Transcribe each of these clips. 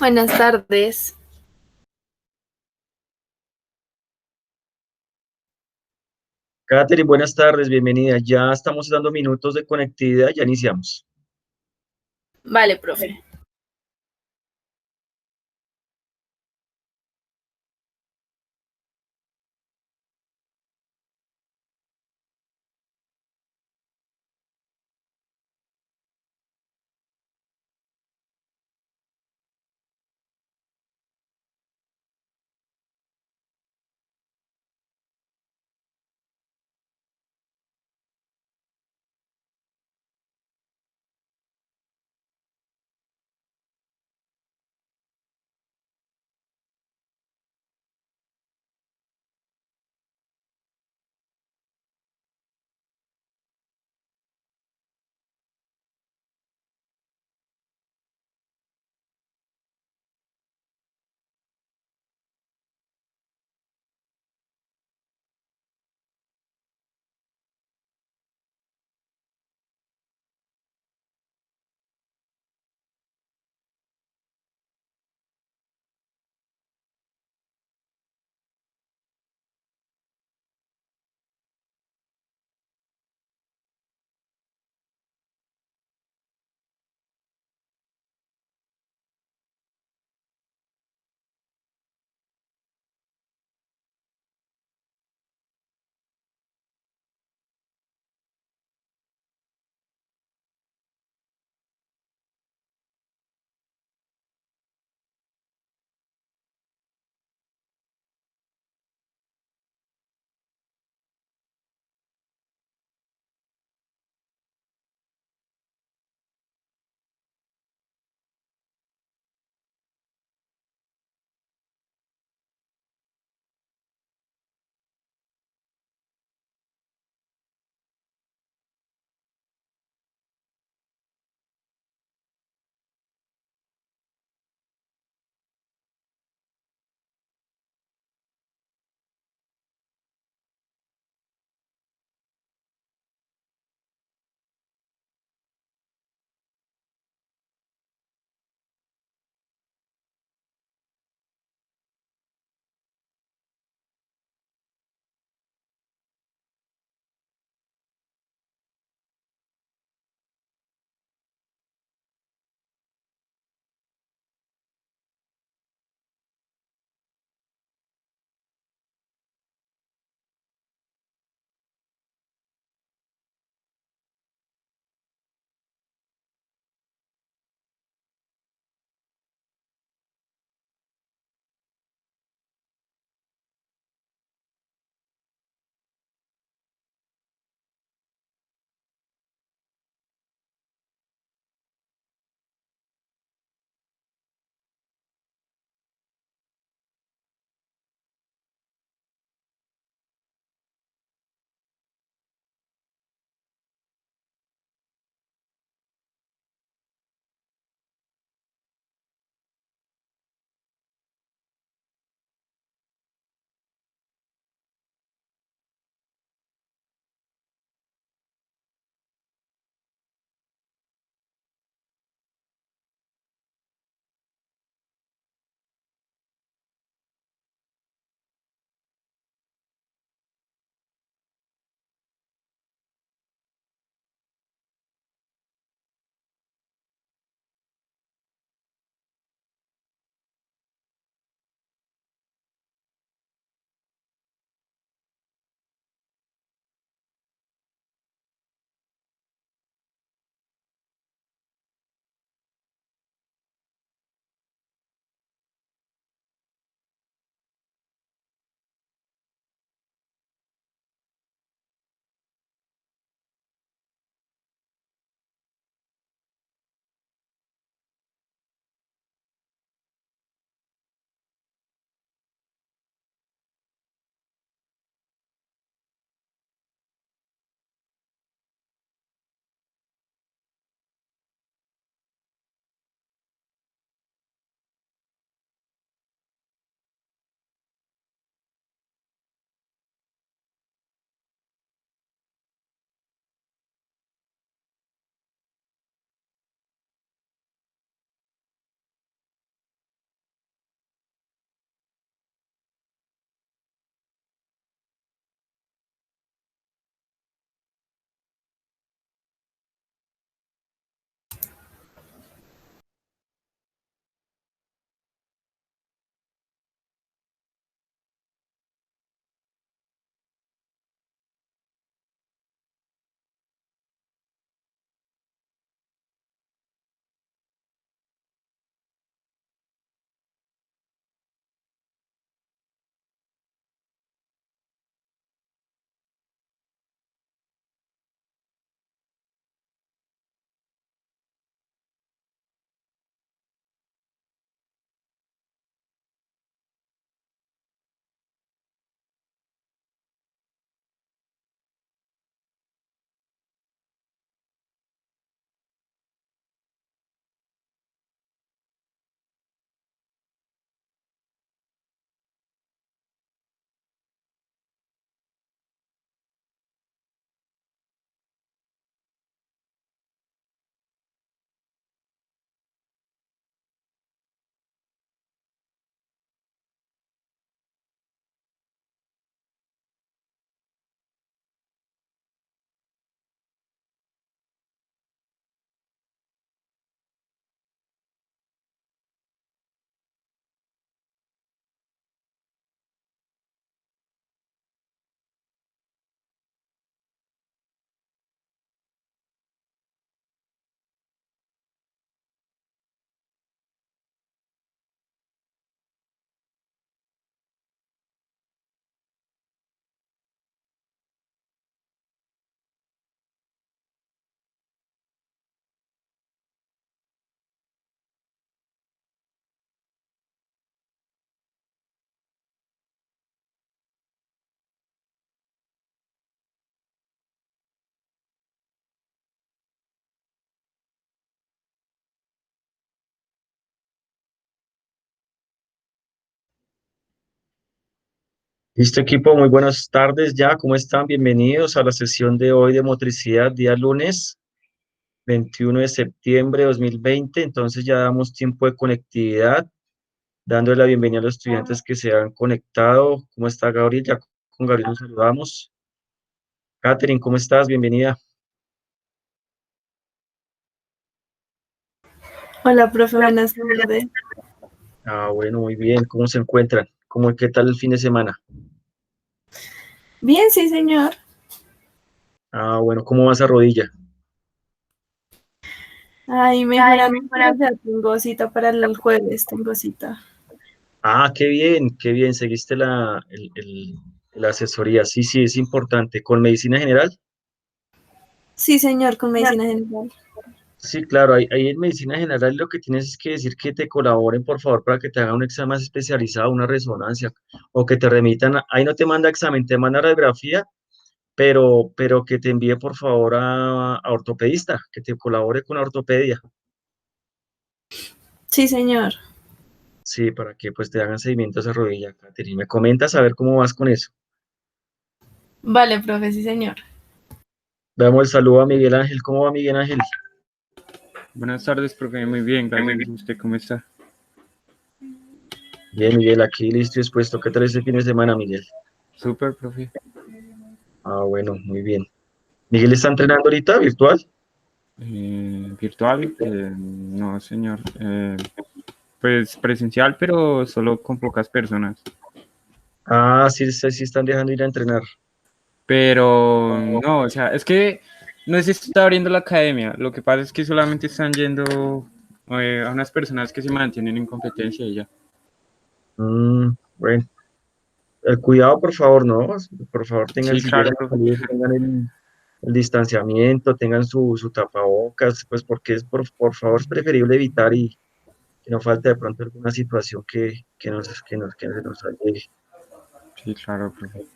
Buenas tardes. Katherine, buenas tardes, bienvenida. Ya estamos dando minutos de conectividad, ya iniciamos. Vale, profe. Listo, equipo, muy buenas tardes ya, ¿cómo están? Bienvenidos a la sesión de hoy de motricidad, día lunes 21 de septiembre de 2020. Entonces ya damos tiempo de conectividad, dándole la bienvenida a los estudiantes que se han conectado. ¿Cómo está Gabriel? Ya con Gabriel nos saludamos. Catherine, ¿cómo estás? Bienvenida. Hola, profe, buenas tardes. Bueno, muy bien, ¿cómo se encuentran? ¿Qué tal el fin de semana? Bien, sí, señor. Bueno, ¿cómo va esa rodilla? Ay, mejorando, pero ya tengo cita para el jueves, tengo cita. Qué bien, seguiste la asesoría. Sí, sí, es importante. ¿Con medicina general? Sí, señor, con medicina general. Sí, claro, ahí en medicina general lo que tienes es que decir que te colaboren, por favor, para que te hagan un examen más especializado, una resonancia, o que te remitan, ahí no te manda examen, te manda radiografía, pero que te envíe, por favor, a ortopedista, que te colabore con la ortopedia, Sí, señor. sí, para que pues te hagan seguimiento a esa rodilla, Catherine. Me comentas a ver cómo vas con eso. Vale, profe, sí, señor. Damos el saludo a Miguel Ángel. ¿Cómo va Miguel Ángel? Buenas tardes, profe. Muy bien, gracias. ¿Usted cómo está? Bien, Miguel, aquí listo y dispuesto. ¿Qué tal este fin de semana, Miguel? Súper, profe. Bueno, muy bien. ¿Miguel está entrenando ahorita virtual? ¿Virtual? No, señor. Pues presencial, pero solo con pocas personas. Sí, sí, sí están dejando ir a entrenar. Pero no, o sea, es que no se está abriendo la academia. Lo que pasa es que solamente están yendo a unas personas que se mantienen en competencia y ya. Bueno, cuidado, por favor, ¿no? Por favor, tengan, Sí, si claro, llegan a profe. salir, tengan el distanciamiento, tengan su tapabocas, pues porque por favor es preferible evitar y que no falte de pronto alguna situación que nos llegue. Sí, claro, profe.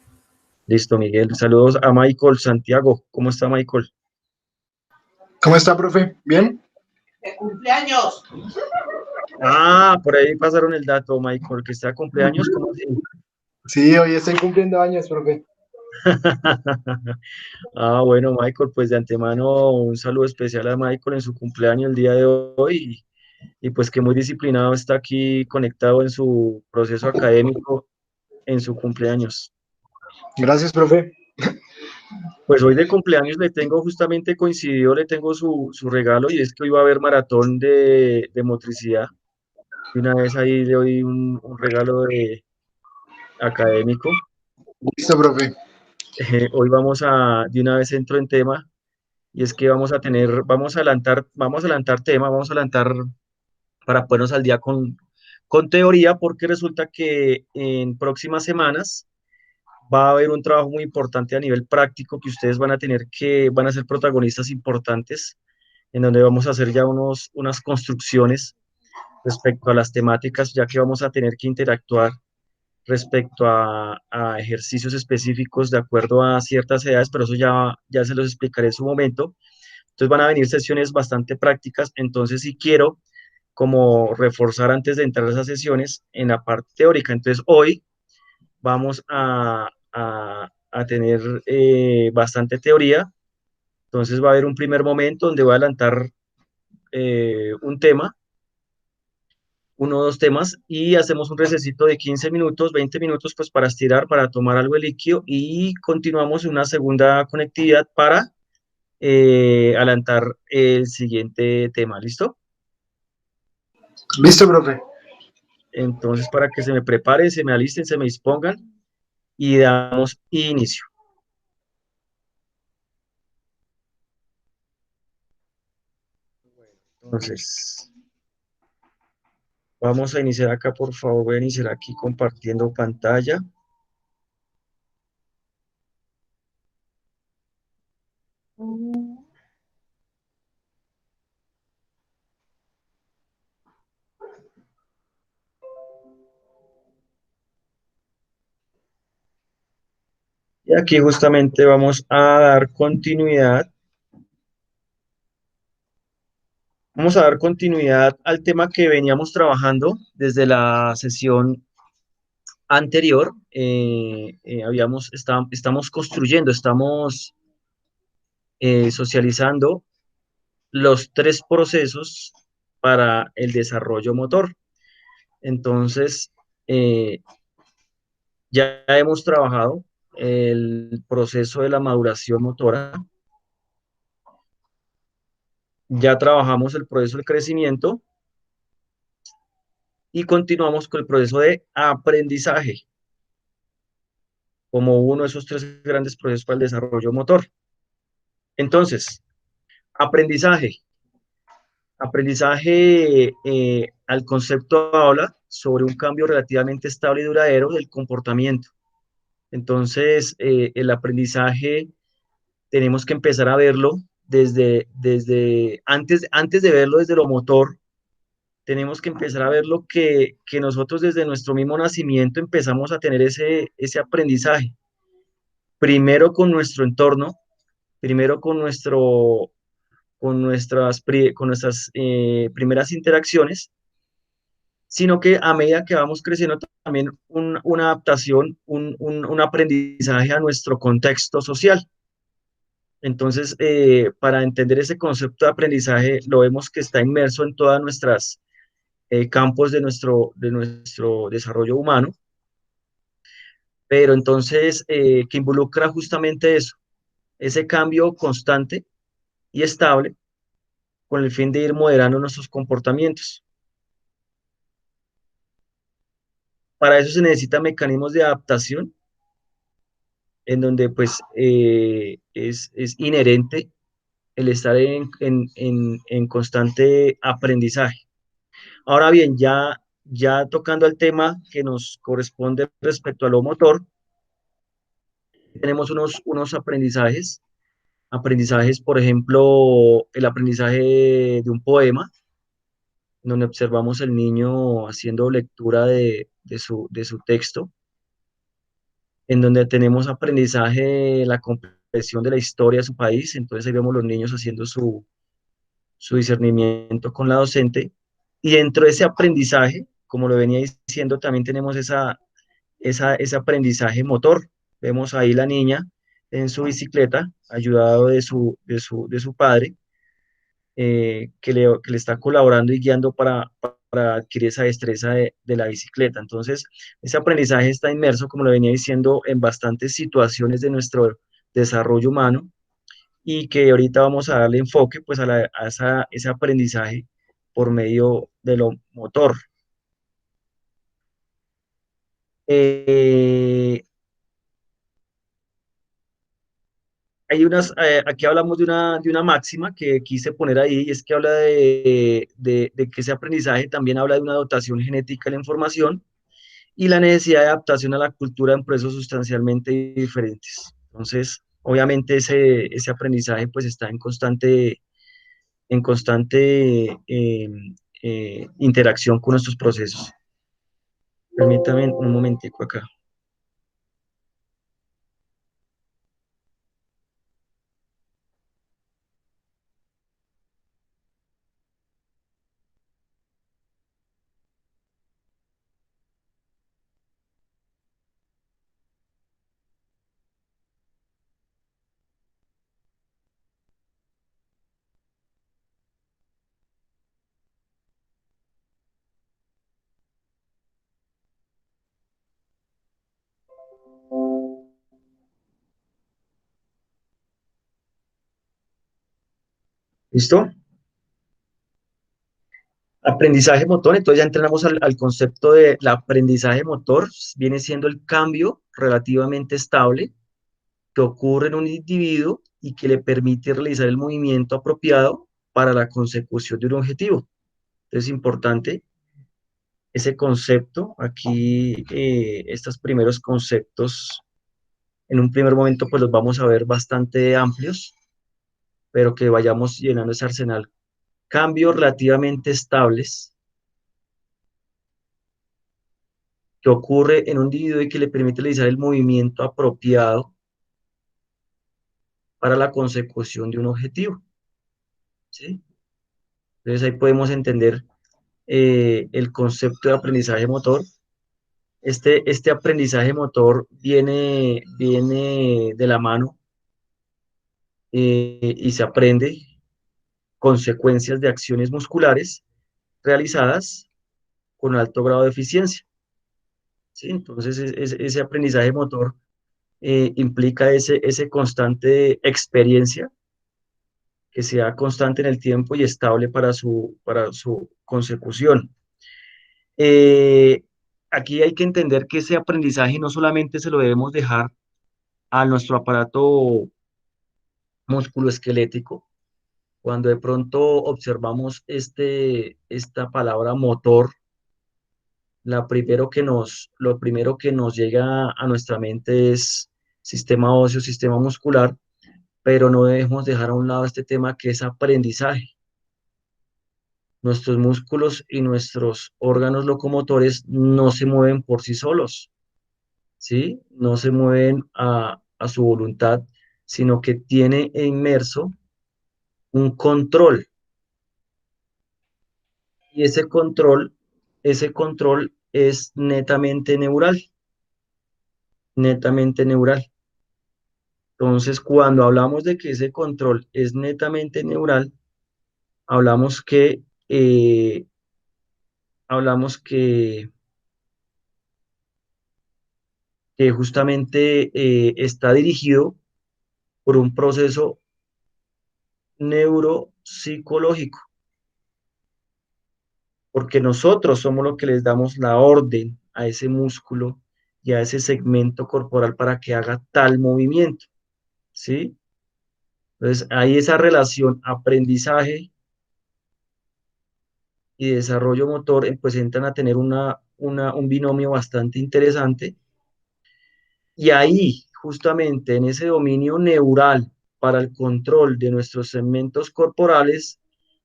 Listo, Miguel. Saludos a Michael Santiago. ¿Cómo está Michael? ¿Cómo está, profe? ¿Bien? Por ahí pasaron el dato, Michael, que está de cumpleaños, ¿cómo así? Sí, hoy estoy cumpliendo años, profe. Bueno, Michael, pues de antemano un saludo especial a Michael en su cumpleaños el día de hoy y pues que muy disciplinado está aquí conectado en su proceso académico en su cumpleaños. Gracias, profe. Pues hoy de cumpleaños le tengo justamente coincidido, le tengo su regalo y es que hoy va a haber maratón de motricidad. Y una vez ahí le doy un regalo académico. Listo, profe. Hoy de una vez entro en tema. Y es que vamos a adelantar para ponernos al día con teoría, porque resulta que en próximas semanas va a haber un trabajo muy importante a nivel práctico que ustedes van a ser protagonistas importantes, en donde vamos a hacer ya unas construcciones respecto a las temáticas, ya que vamos a tener que interactuar respecto a ejercicios específicos de acuerdo a ciertas edades, pero eso ya se los explicaré en su momento. Entonces van a venir sesiones bastante prácticas, entonces sí quiero como reforzar antes de entrar a esas sesiones en la parte teórica. Entonces hoy vamos a tener bastante teoría, entonces va a haber un primer momento donde voy a adelantar un tema, uno o dos temas, y hacemos un recesito de 15 minutos, 20 minutos, pues para estirar, para tomar algo de líquido, y continuamos una segunda conectividad para adelantar el siguiente tema. ¿Listo? Listo, profe. Entonces, para que se me preparen, se me alisten, se me dispongan y damos inicio. Entonces, vamos a iniciar acá, por favor. Voy a iniciar aquí compartiendo pantalla. Y aquí justamente vamos a dar continuidad. Vamos a dar continuidad al tema que veníamos trabajando desde la sesión anterior, estamos construyendo, estamos socializando los tres procesos para el desarrollo motor. Entonces, eh, ya hemos trabajado el proceso de la maduración motora, ya trabajamos el proceso del crecimiento y continuamos con el proceso de aprendizaje como uno de esos tres grandes procesos para el desarrollo motor. Entonces, aprendizaje. Aprendizaje al concepto habla sobre un cambio relativamente estable y duradero del comportamiento. Entonces, el aprendizaje tenemos que empezar a verlo desde antes de verlo desde lo motor, tenemos que empezar a verlo que nosotros desde nuestro mismo nacimiento empezamos a tener ese aprendizaje. Primero con nuestro entorno, primero con nuestras primeras interacciones, sino que a medida que vamos creciendo también una adaptación, un aprendizaje a nuestro contexto social. Entonces, para entender ese concepto de aprendizaje, lo vemos que está inmerso en todas nuestras campos de nuestro desarrollo humano, pero entonces que involucra justamente eso, ese cambio constante y estable con el fin de ir moderando nuestros comportamientos. Para eso se necesitan mecanismos de adaptación en donde pues es inherente el estar en constante aprendizaje. Ahora bien, ya tocando el tema que nos corresponde respecto a lo motor, tenemos unos aprendizajes, por ejemplo, el aprendizaje de un poema, donde observamos al niño haciendo lectura de su texto, en donde tenemos aprendizaje de la comprensión de la historia de su país, entonces ahí vemos los niños haciendo su discernimiento con la docente, y dentro de ese aprendizaje, como lo venía diciendo, también tenemos ese aprendizaje motor. Vemos ahí la niña en su bicicleta, ayudado de su padre, que le está colaborando y guiando para adquirir esa destreza de la bicicleta. Entonces, ese aprendizaje está inmerso, como lo venía diciendo, en bastantes situaciones de nuestro desarrollo humano y que ahorita vamos a darle enfoque pues ese aprendizaje por medio de lo motor. Eh, aquí hablamos de una máxima que quise poner ahí, y es que habla de que ese aprendizaje también habla de una dotación genética de la información y la necesidad de adaptación a la cultura en procesos sustancialmente diferentes. Entonces, obviamente ese aprendizaje pues está en constante interacción con nuestros procesos. Permítame un momentico acá. ¿Listo? Aprendizaje motor, entonces ya entramos al concepto del aprendizaje motor, viene siendo el cambio relativamente estable que ocurre en un individuo y que le permite realizar el movimiento apropiado para la consecución de un objetivo. Entonces es importante ese concepto, aquí estos primeros conceptos, en un primer momento pues los vamos a ver bastante amplios, pero que vayamos llenando ese arsenal. Cambios relativamente estables que ocurre en un individuo y que le permite realizar el movimiento apropiado para la consecución de un objetivo, ¿sí? Entonces ahí podemos entender el concepto de aprendizaje motor Este aprendizaje motor viene de la mano y se aprende consecuencias de acciones musculares realizadas con alto grado de eficiencia. ¿Sí? Entonces, ese aprendizaje motor implica ese constante experiencia que sea constante en el tiempo y estable para su consecución. Eh, Aquí hay que entender que ese aprendizaje no solamente se lo debemos dejar a nuestro aparato musculoesquelético. Cuando de pronto observamos esta palabra motor, lo primero que nos llega a nuestra mente es sistema óseo, sistema muscular, pero no debemos dejar a un lado este tema que es aprendizaje. Nuestros músculos y nuestros órganos locomotores no se mueven por sí solos, ¿sí? No se mueven a su voluntad, sino que tiene inmerso un control. Y ese control es netamente neural, netamente neural. Entonces, cuando hablamos de que ese control es netamente neural, hablamos que, eh, hablamos que justamente está dirigido por un proceso neuropsicológico, porque nosotros somos los que les damos la orden a ese músculo y a ese segmento corporal para que haga tal movimiento, ¿sí? Entonces, hay esa relación aprendizaje y desarrollo motor, pues entran a tener un binomio bastante interesante. Y ahí, justamente en ese dominio neural para el control de nuestros segmentos corporales,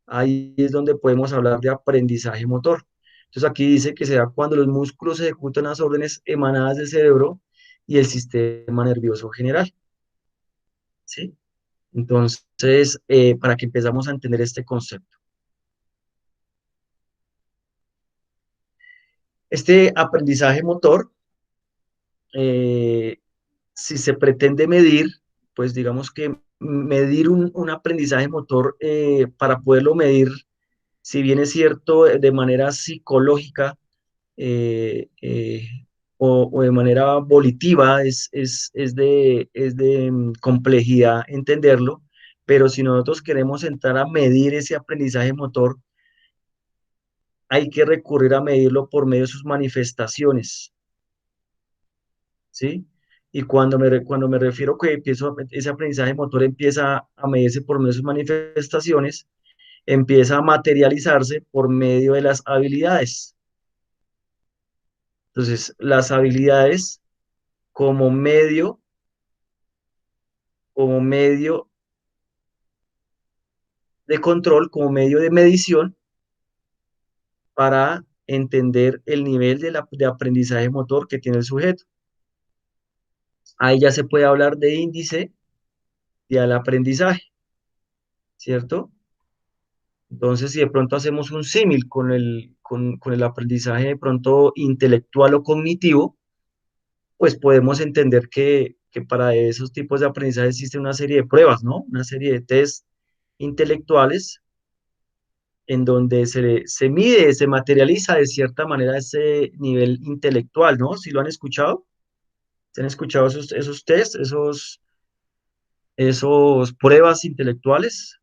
ahí es donde podemos hablar de aprendizaje motor. Entonces aquí dice que se da cuando los músculos ejecutan las órdenes emanadas del cerebro y el sistema nervioso general, ¿sí? Entonces, para que empezamos a entender este concepto. Este aprendizaje motor, eh, si se pretende medir, pues digamos que medir un aprendizaje motor, para poderlo medir, si bien es cierto, de manera psicológica, eh, eh, o de manera volitiva, es de complejidad entenderlo, pero si nosotros queremos entrar a medir ese aprendizaje motor, hay que recurrir a medirlo por medio de sus manifestaciones, ¿sí? Y cuando me refiero que ese aprendizaje motor empieza a medirse por medio de sus manifestaciones, empieza a materializarse por medio de las habilidades. Entonces, las habilidades como medio de control, como medio de medición para entender el nivel de aprendizaje motor que tiene el sujeto. Ahí ya se puede hablar de índice y al aprendizaje, ¿cierto? Entonces, si de pronto hacemos un símil con el aprendizaje de pronto intelectual o cognitivo, pues podemos entender que para esos tipos de aprendizaje existe una serie de pruebas, ¿no? Una serie de test intelectuales en donde se mide, se materializa de cierta manera ese nivel intelectual, ¿no? ¿Si lo han escuchado? ¿Se han escuchado esos test, esos pruebas intelectuales?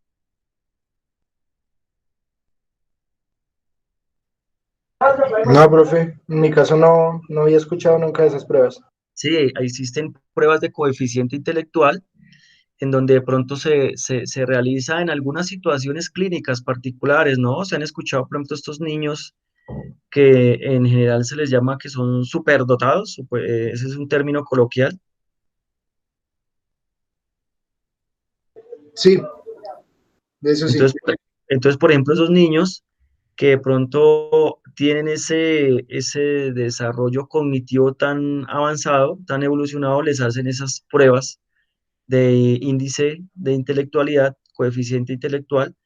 No, profe, en mi caso no había escuchado nunca de esas pruebas. Sí, existen pruebas de coeficiente intelectual en donde de pronto se realiza en algunas situaciones clínicas particulares, ¿no? Se han escuchado, por ejemplo, estos niños que en general se les llama que son superdotados, ese es un término coloquial. Sí, de eso sí. Entonces, por ejemplo, esos niños que de pronto tienen ese desarrollo cognitivo tan avanzado, tan evolucionado, les hacen esas pruebas de índice de intelectualidad, coeficiente intelectual,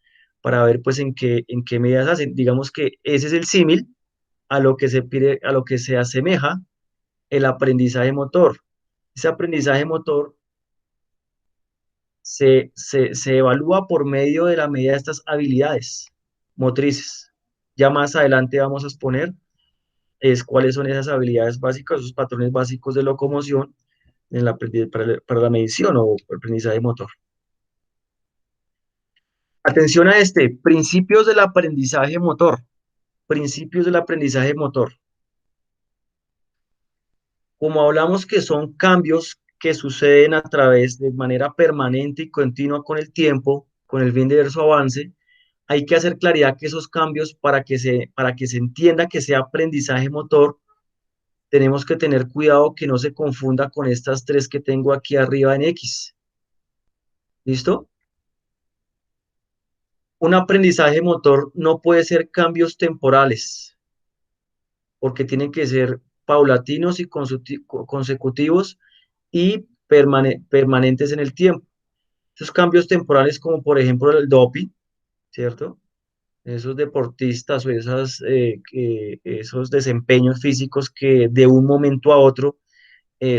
para ver pues en qué medidas hacen. Digamos que ese es el símil a lo que se pide, a lo que se asemeja el aprendizaje motor. Ese aprendizaje motor se evalúa por medio de la medida de estas habilidades motrices. Ya más adelante vamos a exponer cuáles son esas habilidades básicas, esos patrones básicos de locomoción para la medición o aprendizaje motor. Atención a principios del aprendizaje motor. Principios del aprendizaje motor. Como hablamos que son cambios que suceden a través de manera permanente y continua con el tiempo, con el fin de ver su avance, hay que hacer claridad que esos cambios, para que se entienda que sea aprendizaje motor, tenemos que tener cuidado que no se confunda con estas tres que tengo aquí arriba en X. ¿Listo? Un aprendizaje motor no puede ser cambios temporales, porque tienen que ser paulatinos y consecutivos y permanentes en el tiempo. Esos cambios temporales, como por ejemplo el doping, ¿cierto? Esos deportistas o esos desempeños físicos que de un momento a otro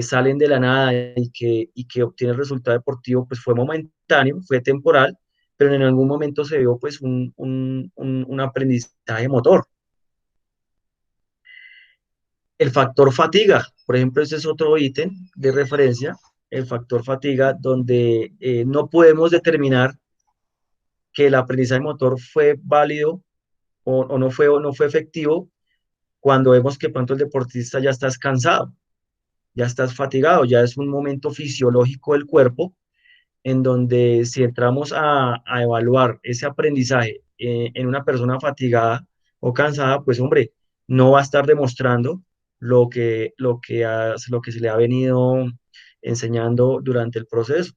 salen de la nada y que obtienen el resultado deportivo, pues fue momentáneo, fue temporal, pero en algún momento se dio pues un aprendizaje motor. El factor fatiga, por ejemplo, este es otro ítem de referencia, el factor fatiga, donde no podemos determinar que el aprendizaje motor fue válido o no fue efectivo cuando vemos que pronto el deportista ya está cansado, ya estás fatigado, ya es un momento fisiológico del cuerpo en donde si entramos a evaluar ese aprendizaje en una persona fatigada o cansada, pues hombre, no va a estar demostrando lo que se le ha venido enseñando durante el proceso.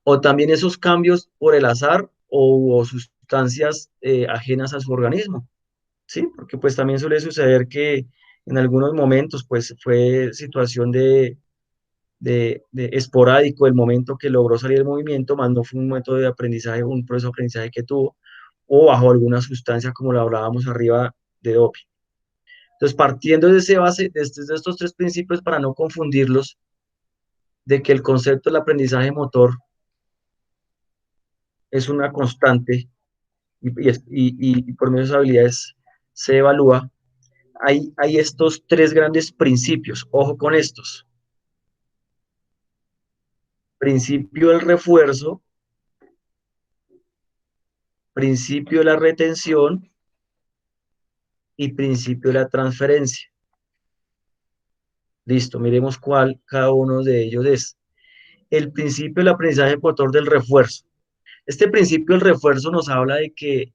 O también esos cambios por el azar o sustancias ajenas a su organismo, ¿sí? Porque pues también suele suceder que en algunos momentos pues fue situación de esporádico el momento que logró salir del movimiento, más no fue un momento de aprendizaje, un proceso de aprendizaje que tuvo, o bajo alguna sustancia como lo hablábamos arriba de doping. Entonces, partiendo de ese base, de estos tres principios para no confundirlos, de que el concepto del aprendizaje motor es una constante y por medio de esas habilidades se evalúa, hay estos tres grandes principios, ojo con estos. Principio del refuerzo, principio de la retención y principio de la transferencia. Listo, miremos cuál cada uno de ellos es. El principio del aprendizaje motor del refuerzo. Este principio del refuerzo nos habla de que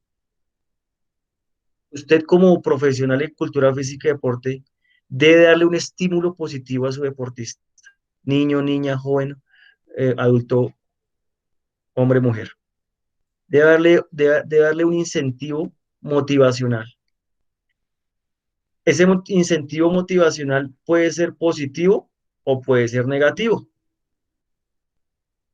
usted como profesional en cultura física y deporte debe darle un estímulo positivo a su deportista. Niño, niña, joven, adulto, hombre, mujer. Debe darle un incentivo motivacional. Ese incentivo motivacional puede ser positivo o puede ser negativo.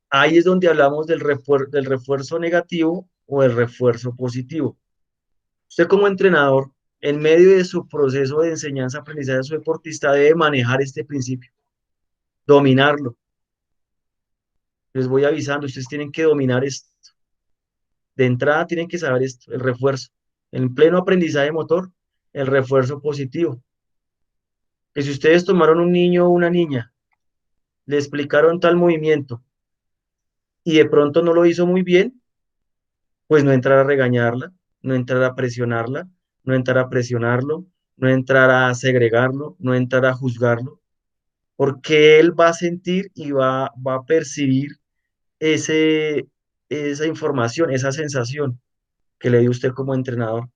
Ahí es donde hablamos del refuerzo negativo o del refuerzo positivo. Usted como entrenador, en medio de su proceso de enseñanza-aprendizaje de su deportista, debe manejar este principio, dominarlo. Les voy avisando, ustedes tienen que dominar esto. De entrada tienen que saber esto, el refuerzo. En pleno aprendizaje motor, el refuerzo positivo. Que si ustedes tomaron un niño o una niña, le explicaron tal movimiento y de pronto no lo hizo muy bien, pues no entrar a regañarla, no entrar a presionarla, no entrar a presionarlo, no entrar a segregarlo, no entrar a juzgarlo, porque él va a sentir y va a percibir esa información, esa sensación que le dio usted como entrenador.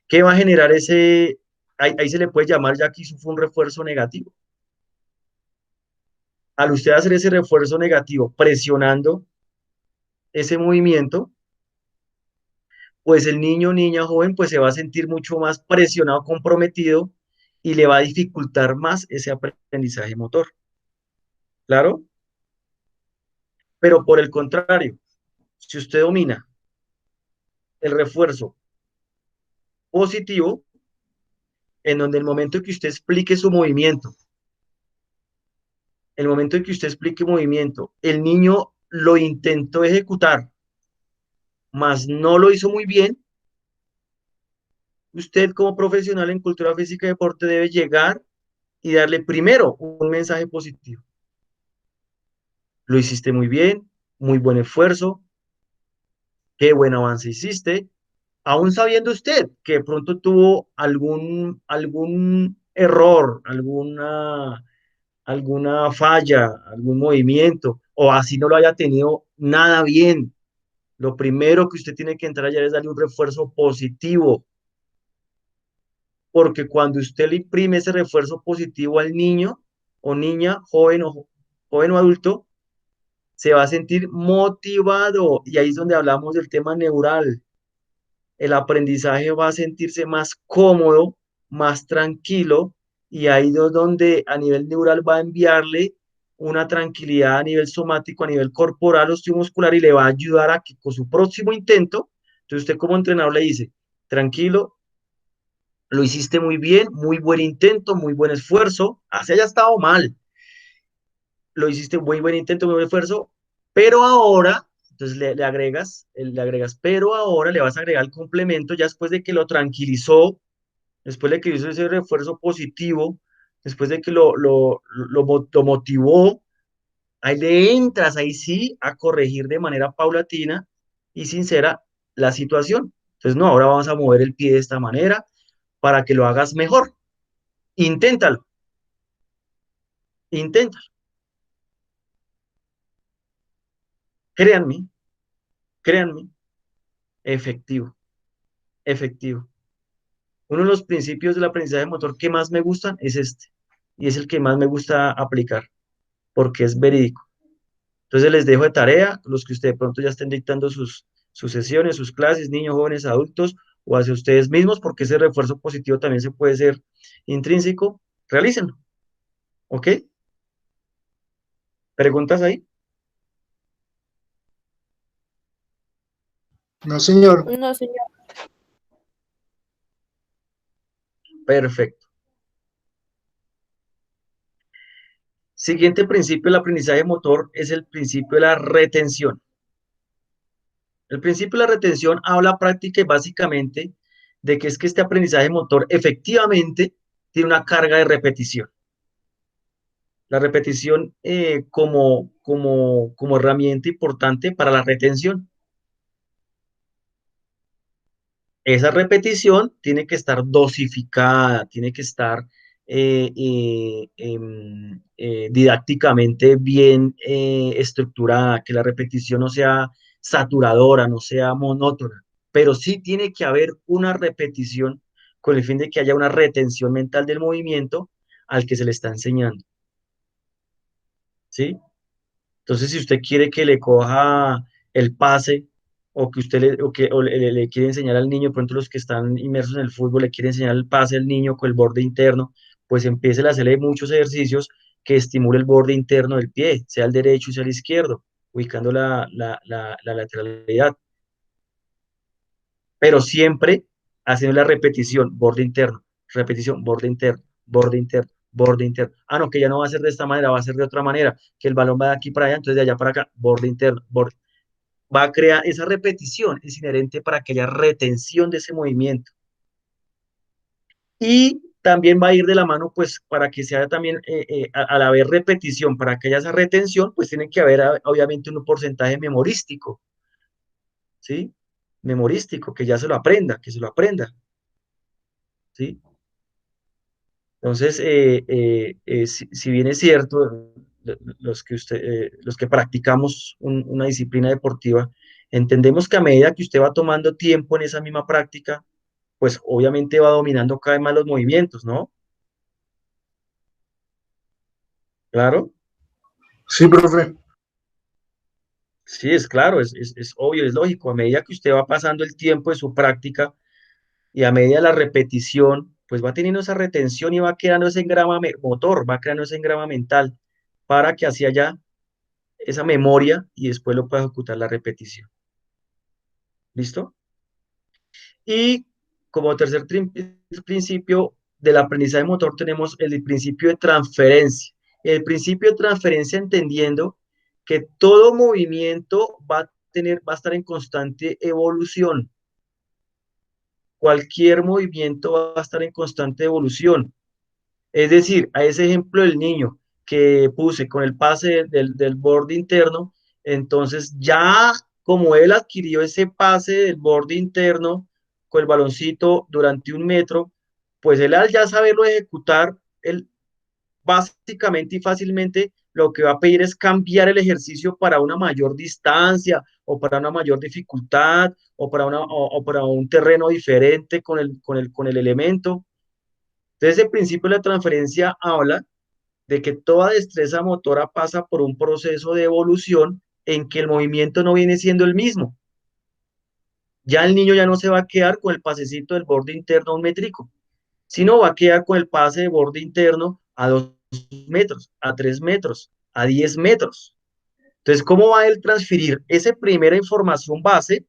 ¿Qué va a generar ahí se le puede llamar, ya que eso fue un refuerzo negativo? Al usted hacer ese refuerzo negativo presionando ese movimiento, pues el niño, niña, joven, pues se va a sentir mucho más presionado, comprometido y le va a dificultar más ese aprendizaje motor. ¿Claro? Pero por el contrario, si usted domina el refuerzo positivo, en donde el momento en que usted explique su movimiento, el momento en que usted explique movimiento, el niño lo intentó ejecutar, mas no lo hizo muy bien, usted como profesional en cultura física y deporte debe llegar y darle primero un mensaje positivo. Lo hiciste muy bien, muy buen esfuerzo, qué buen avance hiciste, aún sabiendo usted que de pronto tuvo algún error, alguna falla, algún movimiento, o así no lo haya tenido nada bien. Lo primero que usted tiene que entrar allá es darle un refuerzo positivo, porque cuando usted le imprime ese refuerzo positivo al niño o niña, joven o adulto, se va a sentir motivado. Y ahí es donde hablamos del tema neural. El aprendizaje va a sentirse más cómodo, más tranquilo, y ahí es donde a nivel neural va a enviarle una tranquilidad a nivel somático, a nivel corporal, osteomuscular, y le va a ayudar a que con su próximo intento, entonces usted como entrenador le dice, tranquilo, lo hiciste muy bien, muy buen intento, muy buen esfuerzo, así haya estado mal, lo hiciste muy buen intento, muy buen esfuerzo, pero ahora, entonces le agregas, pero ahora le vas a agregar el complemento ya después de que lo tranquilizó, después de que hizo ese refuerzo positivo, después de que lo motivó, ahí le entras, ahí sí, a corregir de manera paulatina y sincera la situación. Entonces, no, ahora vamos a mover el pie de esta manera para que lo hagas mejor. Inténtalo, inténtalo. Créanme, créanme, efectivo, efectivo. Uno de los principios del aprendizaje motor que más me gustan es este, y es el que más me gusta aplicar, porque es verídico. Entonces les dejo de tarea, los que ustedes de pronto ya estén dictando sus sesiones, sus clases, niños, jóvenes, adultos, o hacia ustedes mismos, porque ese refuerzo positivo también se puede ser intrínseco, realícenlo, ¿ok? ¿Preguntas ahí? No, señor. No, señor. Perfecto. Siguiente principio del aprendizaje motor es el principio de la retención. El principio de la retención habla práctica y básicamente de que es que este aprendizaje motor efectivamente tiene una carga de repetición. La repetición como herramienta importante para la retención. Esa repetición tiene que estar dosificada, tiene que estar didácticamente bien estructurada, que la repetición no sea saturadora, no sea monótona, pero sí tiene que haber una repetición con el fin de que haya una retención mental del movimiento al que se le está enseñando, ¿sí? Entonces, si usted quiere que le coja el pase o que usted le quiere enseñar al niño, de pronto los que están inmersos en el fútbol le quiere enseñar el pase al niño con el borde interno, pues empiece a hacerle muchos ejercicios que estimule el borde interno del pie, sea el derecho, sea el izquierdo, ubicando la lateralidad, pero siempre haciendo la repetición, borde interno, borde interno, borde interno. Ah, no, que ya no va a ser de esta manera, va a ser de otra manera, que el balón va de aquí para allá, entonces de allá para acá, borde interno, borde. Va a crear esa repetición, es inherente para que haya retención de ese movimiento. Y también va a ir de la mano, pues, para que sea también, al haber repetición, para que haya esa retención, pues tiene que haber, obviamente, un porcentaje memorístico, ¿sí? Memorístico, que ya se lo aprenda, que se lo aprenda, ¿sí? Entonces, si bien es cierto, los que practicamos una disciplina deportiva, entendemos que a medida que usted va tomando tiempo en esa misma práctica, pues obviamente va dominando cada vez más los movimientos, ¿no? Claro, Sí, profe. sí, es claro, es obvio, es lógico. A medida que usted va pasando el tiempo de su práctica y a medida de la repetición, pues va teniendo esa retención y va creando ese engrama motor, va creando ese engrama mental para que así haya esa memoria y después lo pueda ejecutar la repetición. ¿Listo? Y como tercer principio, del aprendizaje motor tenemos el principio de transferencia. El principio de transferencia entendiendo que todo movimiento va a estar en constante evolución. Cualquier movimiento va a estar en constante evolución. Es decir, a ese ejemplo del niño que puse con el pase del borde interno, entonces ya como él adquirió ese pase del borde interno con el baloncito durante 1 metro, pues él al ya saberlo ejecutar, él básicamente y fácilmente lo que va a pedir es cambiar el ejercicio para una mayor distancia o para una mayor dificultad o para un terreno diferente con el elemento. Entonces, el principio de la transferencia habla de que toda destreza motora pasa por un proceso de evolución en que el movimiento no viene siendo el mismo. Ya el niño ya no se va a quedar con el pasecito del borde interno a 1 métrico, sino va a quedar con el pase de borde interno a 2 metros, a 3 metros, a 10 metros. Entonces, ¿cómo va a él transferir esa primera información base?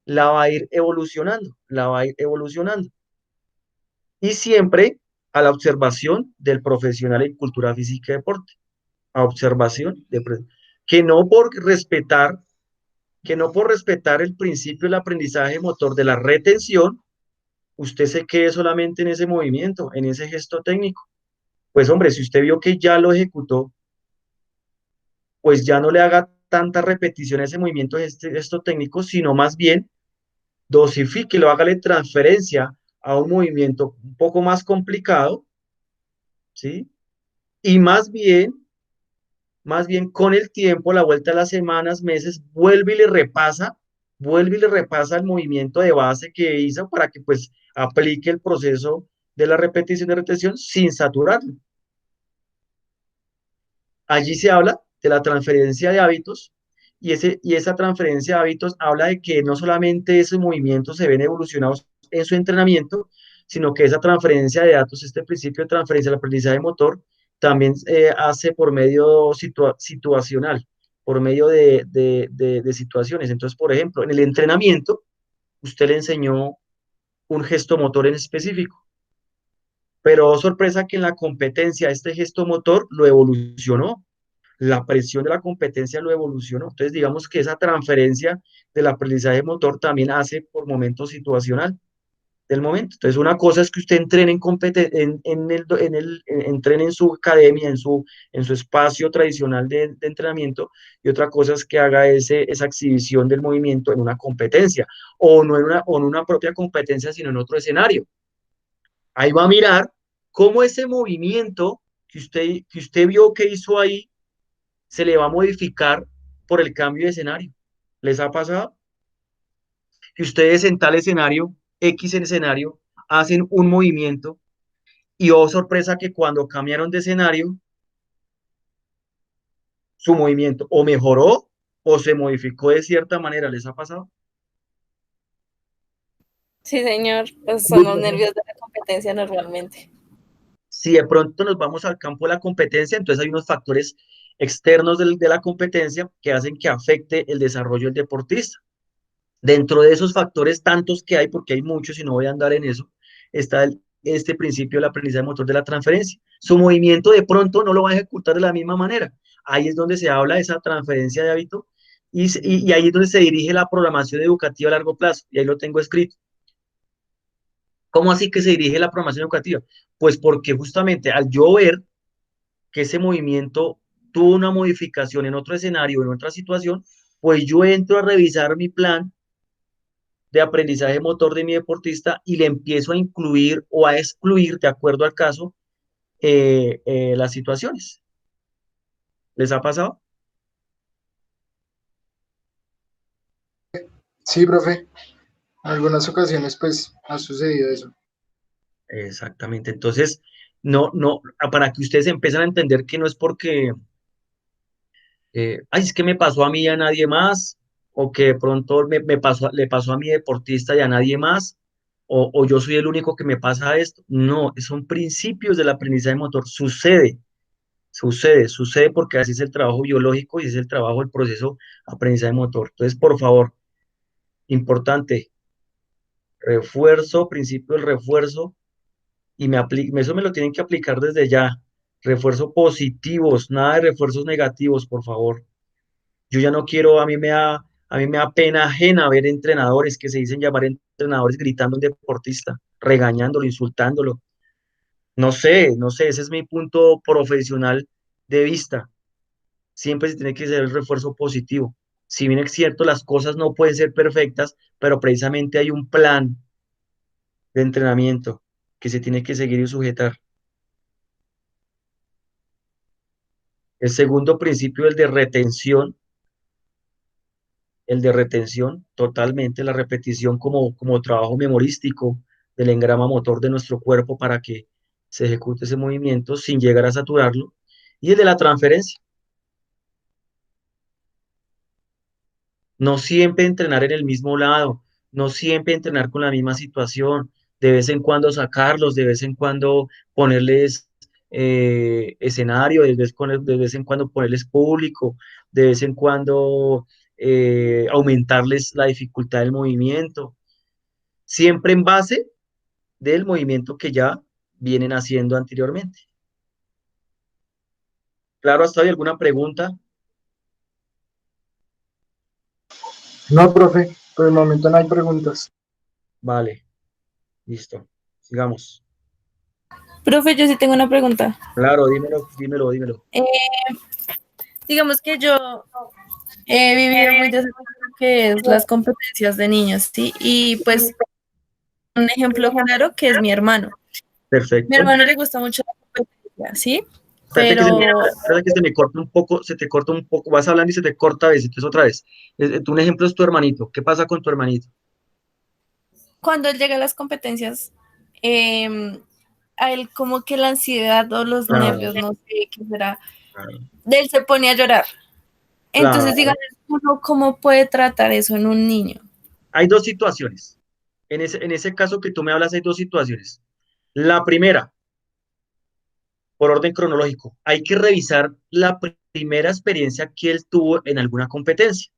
La va a ir evolucionando, la va a ir evolucionando. Y siempre a la observación del profesional en cultura física y deporte. A observación que no por respetar, que no por respetar el principio del aprendizaje motor de la retención, usted se quede solamente en ese movimiento, en ese gesto técnico. Pues hombre, si usted vio que ya lo ejecutó, pues ya no le haga tanta repetición a ese movimiento, este gesto técnico, sino más bien dosifíquelo, hágale transferencia a un movimiento un poco más complicado, ¿sí? Y más bien con el tiempo, la vuelta de las semanas, meses, vuelve y le repasa el movimiento de base que hizo para que pues aplique el proceso de la repetición de retención sin saturarlo. Allí se habla de la transferencia de hábitos y esa transferencia de hábitos habla de que no solamente esos movimientos se ven evolucionados en su entrenamiento, sino que esa transferencia de datos, este principio de transferencia del aprendizaje motor, también hace por medio situacional, por medio de situaciones. Entonces, por ejemplo, en el entrenamiento, usted le enseñó un gesto motor en específico, pero oh, sorpresa que en la competencia este gesto motor lo evolucionó, la presión de la competencia lo evolucionó. Entonces, digamos que esa transferencia del aprendizaje motor también hace por momento situacional del momento. Entonces, una cosa es que usted entrene entrene en su academia, en su espacio tradicional de entrenamiento, y otra cosa es que haga esa exhibición del movimiento en una competencia, o en una propia competencia, sino en otro escenario. Ahí va a mirar cómo ese movimiento que usted vio que hizo ahí se le va a modificar por el cambio de escenario. ¿Les ha pasado? Que ustedes en tal escenario, X en escenario, hacen un movimiento y oh sorpresa que cuando cambiaron de escenario, su movimiento o mejoró o se modificó de cierta manera. ¿Les ha pasado? Sí, señor, pues son los nervios de la competencia normalmente. Si de pronto nos vamos al campo de la competencia, entonces hay unos factores externos de la competencia que hacen que afecte el desarrollo del deportista. Dentro de esos factores tantos que hay, porque hay muchos y no voy a andar en eso, está este principio del aprendizaje motor de la transferencia. Su movimiento de pronto no lo va a ejecutar de la misma manera. Ahí es donde se habla de esa transferencia de hábito y ahí es donde se dirige la programación educativa a largo plazo. Y ahí lo tengo escrito. ¿Cómo así que se dirige la programación educativa? Pues porque justamente al yo ver que ese movimiento tuvo una modificación en otro escenario, en otra situación, pues yo entro a revisar mi plan de aprendizaje motor de mi deportista y le empiezo a incluir o a excluir, de acuerdo al caso, las situaciones. ¿Les ha pasado? Sí, profe. En algunas ocasiones, pues, ha sucedido eso. Exactamente. Entonces, no, para que ustedes empiecen a entender que no es porque, ay, es que me pasó a mí y a nadie más, o que de pronto le pasó a mi deportista y a nadie más, o yo soy el único que me pasa esto. No, son principios del aprendizaje motor. Sucede porque así es el trabajo biológico y es el trabajo, el proceso aprendizaje motor. Entonces, por favor, importante, principio del refuerzo y eso me lo tienen que aplicar desde ya. Refuerzos positivos, nada de refuerzos negativos, por favor. Yo ya no quiero, a mí me da pena ajena ver entrenadores que se dicen llamar entrenadores gritando a un deportista, regañándolo, insultándolo. No sé, ese es mi punto profesional de vista. Siempre se tiene que ser el refuerzo positivo. Si bien es cierto, las cosas no pueden ser perfectas, pero precisamente hay un plan de entrenamiento que se tiene que seguir y sujetar. El segundo principio, el de retención, totalmente, la repetición como trabajo memorístico del engrama motor de nuestro cuerpo para que se ejecute ese movimiento sin llegar a saturarlo. Y el de la transferencia. No siempre entrenar en el mismo lado, no siempre entrenar con la misma situación, de vez en cuando sacarlos, de vez en cuando ponerles escenario, de vez en cuando ponerles público, de vez en cuando aumentarles la dificultad del movimiento, siempre en base del movimiento que ya vienen haciendo anteriormente. Claro, ¿hasta hay alguna pregunta? No, profe, por el momento no hay preguntas. Vale, listo, sigamos. Profe, yo sí tengo una pregunta. Claro, dímelo, dímelo, dímelo. Eh, digamos que yo he vivido muy de cerca lo que es las competencias de niños, ¿sí? Y pues un ejemplo claro que es mi hermano. Mi Perfecto. hermano le gusta mucho la competencia, ¿sí? Espérate que se me corta un poco, se te corta un poco, vas hablando y se te corta a veces, entonces otra vez. Un ejemplo es tu hermanito. ¿Qué pasa con tu hermanito? Cuando él llega a las competencias, a él como que la ansiedad o los Claro, nervios, no sé qué será, claro, de él se pone a llorar. claro. Entonces, díganme, uno cómo puede tratar eso en un niño. Hay dos situaciones. En ese caso que tú me hablas, hay dos situaciones. La primera, por orden cronológico, hay que revisar la primera experiencia que él tuvo en alguna competencia.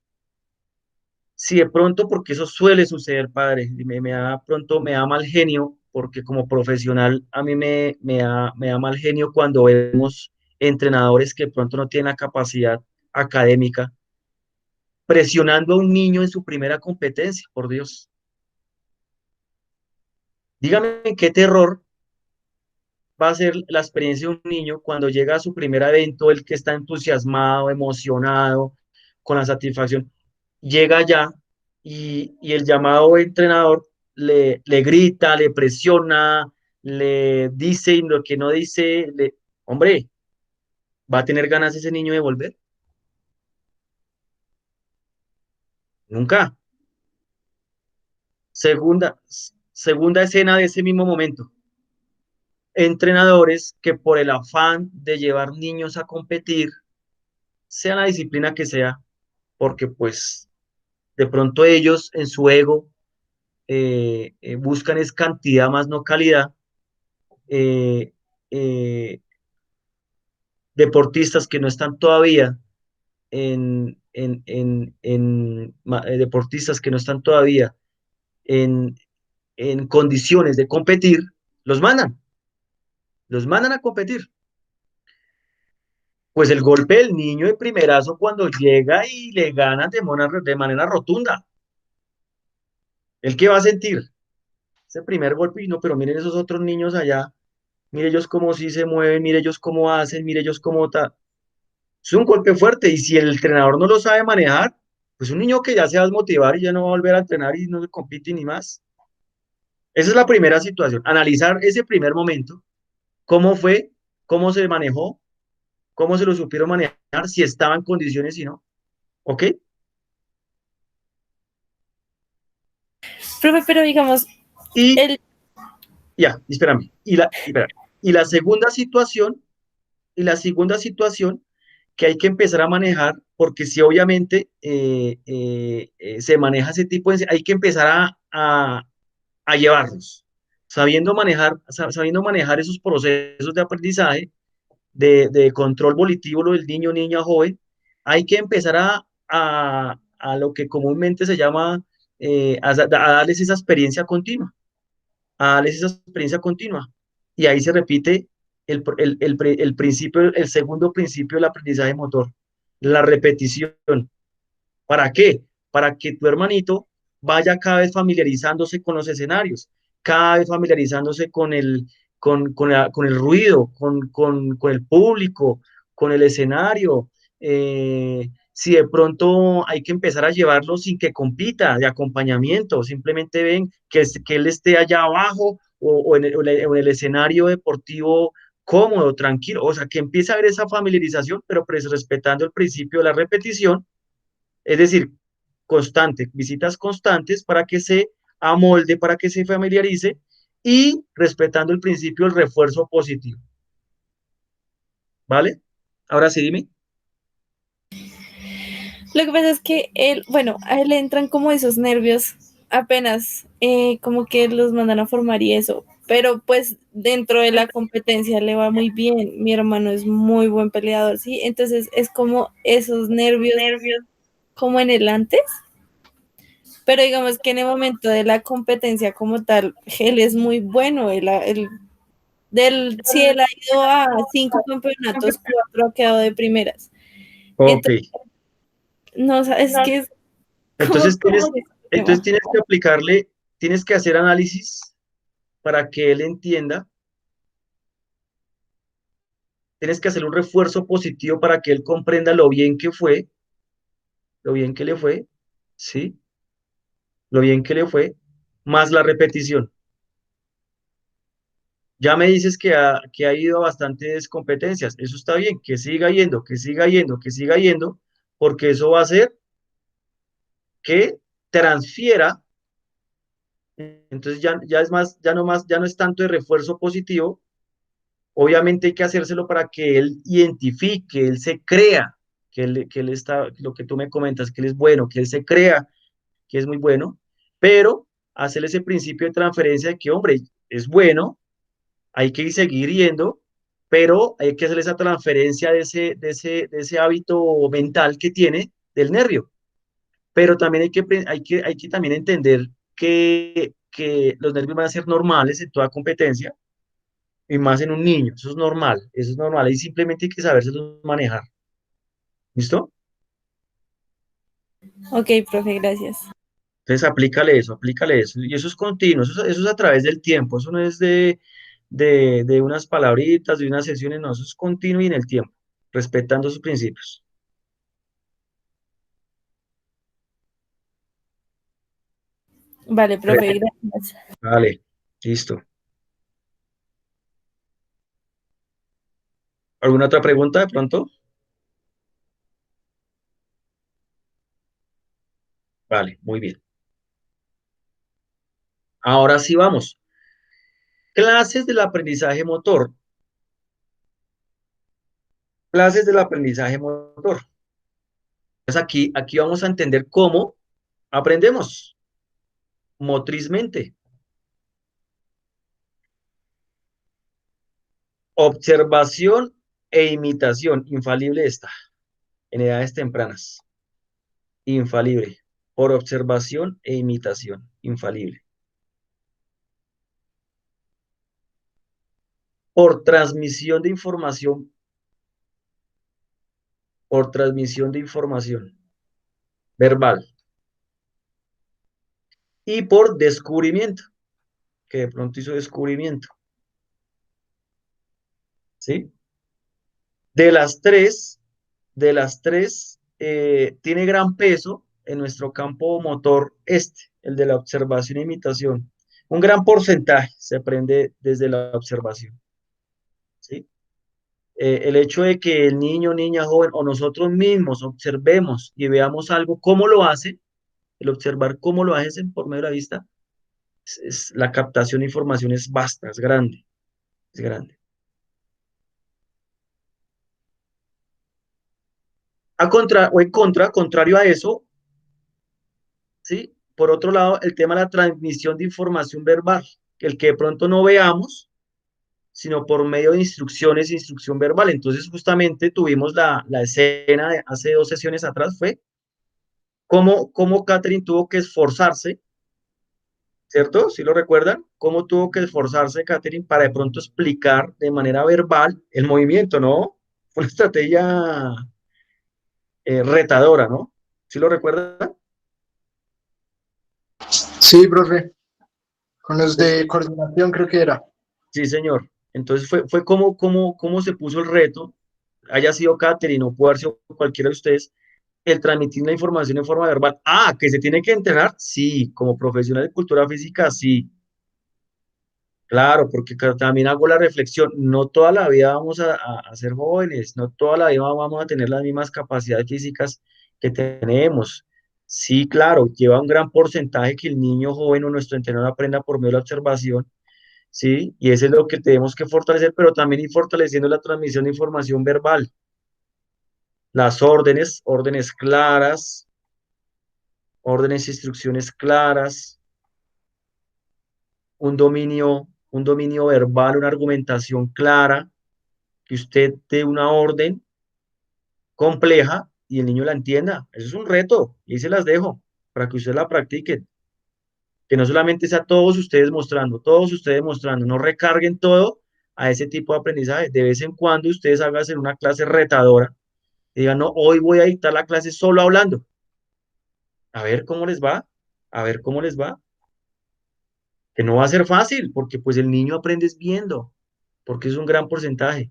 Si de pronto, porque eso suele suceder, padre, y me da mal genio, porque como profesional a mí me da mal genio cuando vemos entrenadores que de pronto no tienen la capacidad académica, presionando a un niño en su primera competencia, por Dios. Dígame qué terror va a ser la experiencia de un niño cuando llega a su primer evento, el que está entusiasmado, emocionado, con la satisfacción, llega allá y el llamado entrenador le grita, le presiona, le dice y lo que no dice, hombre, ¿va a tener ganas ese niño de volver? Nunca. Segunda escena de ese mismo momento. Entrenadores que por el afán de llevar niños a competir, sea la disciplina que sea, porque pues de pronto ellos en su ego buscan es cantidad más no calidad, eh, eh, deportistas que no están todavía deportistas que no están todavía en, en condiciones de competir, los mandan a competir. Pues el golpe del niño de primerazo cuando llega y le ganan de manera rotunda. ¿El qué va a sentir? Ese primer golpe, y no, pero miren esos otros niños allá, mire ellos cómo sí se mueven, mire ellos cómo hacen, mire ellos cómo es un golpe fuerte, y si el entrenador no lo sabe manejar, pues un niño que ya se va a desmotivar y ya no va a volver a entrenar y no compite ni más. Esa es la primera situación, analizar ese primer momento, cómo fue, cómo se manejó, cómo se lo supieron manejar, si estaba en condiciones y no, ¿ok? Profe, pero digamos, Y el, ya, espérame, y la segunda situación, que hay que empezar a manejar, porque si obviamente se maneja ese tipo de, hay que empezar a llevarlos, sabiendo manejar esos procesos de aprendizaje, de control volitivo del niño, niña, joven, hay que empezar a lo que comúnmente se llama, a darles esa experiencia continua, a darles esa experiencia continua. y ahí se repite el principio, el segundo principio del aprendizaje motor, la repetición. ¿Para qué? Para que tu hermanito vaya cada vez familiarizándose con los escenarios, cada vez familiarizándose con el ruido, con el público, con el escenario. Si de pronto hay que empezar a llevarlo sin que compita, de acompañamiento, simplemente ven que él esté allá abajo o en el escenario deportivo cómodo, tranquilo, o sea, que empiece a haber esa familiarización, pero pues respetando el principio de la repetición, es decir, constante, visitas constantes para que se amolde, para que se familiarice y respetando el principio del refuerzo positivo. ¿Vale? Ahora sí, dime. Lo que pasa es que él, bueno, a él le entran como esos nervios apenas, como que los mandan a formar y eso, pero pues dentro de la competencia le va muy bien, mi hermano es muy buen peleador, ¿sí? Entonces es como esos nervios como en el antes, pero digamos que en el momento de la competencia como tal, él es muy bueno, si él ha ido a 5 campeonatos, 4 ha quedado de primeras. Ok. Entonces, no, o sea, es que es como, Entonces tienes que aplicarle, tienes que hacer análisis para que él entienda, tienes que hacer un refuerzo positivo para que él comprenda lo bien que fue, lo bien que le fue, ¿sí? Lo bien que le fue, más la repetición. Ya me dices que ha ido a bastantes competencias. Eso está bien, que siga yendo, que siga yendo, que siga yendo, porque eso va a hacer que transfiera. Entonces ya es más, ya no es tanto de refuerzo positivo. Obviamente hay que hacérselo para que él identifique, él se crea, que él está, lo que tú me comentas, que él es bueno, que él se crea, que es muy bueno, pero hacerle ese principio de transferencia de que, hombre, es bueno, hay que seguir yendo, pero hay que hacer esa transferencia de ese hábito mental que tiene del nervio. Pero también hay que también entender que los nervios van a ser normales en toda competencia, y más en un niño, eso es normal, y simplemente hay que sabérselos manejar. ¿Listo? ok, profe, gracias. Entonces aplícale eso, y eso es continuo, eso es a través del tiempo, eso no es de unas palabritas, de unas sesiones, no, eso es continuo y en el tiempo, respetando sus principios. Vale, profe, gracias. Vale, listo. ¿Alguna otra pregunta de pronto? Vale, muy bien. Ahora sí vamos. Clases del aprendizaje motor. Clases del aprendizaje motor. Entonces aquí vamos a entender cómo aprendemos motrizmente. Observación e imitación. Infalible esta, en edades tempranas. Infalible. Por observación e imitación. Infalible. Por transmisión de información. Por transmisión de información verbal. Y por descubrimiento, que de pronto hizo descubrimiento. ¿Sí? De las tres tiene gran peso en nuestro campo motor el de la observación e imitación. Un gran porcentaje se aprende desde la observación. ¿Sí? El hecho de que el niño, niña, joven o nosotros mismos observemos y veamos algo, cómo lo hace, el observar cómo lo hacen por medio de la vista, la captación de información es vasta, es grande, es grande. Contrario a eso, ¿sí? Por otro lado, el tema de la transmisión de información verbal, el que de pronto no veamos, sino por medio de instrucciones, instrucción verbal. Entonces, justamente tuvimos la escena de hace 2 sesiones atrás, fue cómo Catherine tuvo que esforzarse ¿cierto? ¿Sí lo recuerdan? ¿Cómo tuvo que esforzarse Catherine para de pronto explicar de manera verbal el movimiento, ¿no? Fue una estrategia retadora, ¿no? ¿Sí lo recuerdan? Sí, profe, con los de coordinación creo que era. Sí, señor. Entonces fue como se puso el reto, haya sido Catherine o pudo haber sido cualquiera de ustedes, el transmitir la información en forma verbal. Ah, que se tiene que entrenar, sí, como profesional de cultura física, sí. Claro, porque también hago la reflexión, no toda la vida vamos a ser jóvenes, no toda la vida vamos a tener las mismas capacidades físicas que tenemos. Sí, claro, lleva un gran porcentaje que el niño joven o nuestro entrenador aprenda por medio de la observación, sí, y eso es lo que tenemos que fortalecer, pero también ir fortaleciendo la transmisión de información verbal, las órdenes claras, órdenes, instrucciones claras, un dominio verbal, una argumentación clara, que usted dé una orden compleja y el niño la entienda. Eso es un reto y se las dejo para que ustedes la practiquen. Que no solamente sea todos ustedes mostrando, no recarguen todo a ese tipo de aprendizaje. De vez en cuando ustedes hagan en una clase retadora y digan, no, hoy voy a dictar la clase solo hablando. A ver cómo les va, a ver cómo les va. Que no va a ser fácil porque pues el niño aprende es viendo, porque es un gran porcentaje.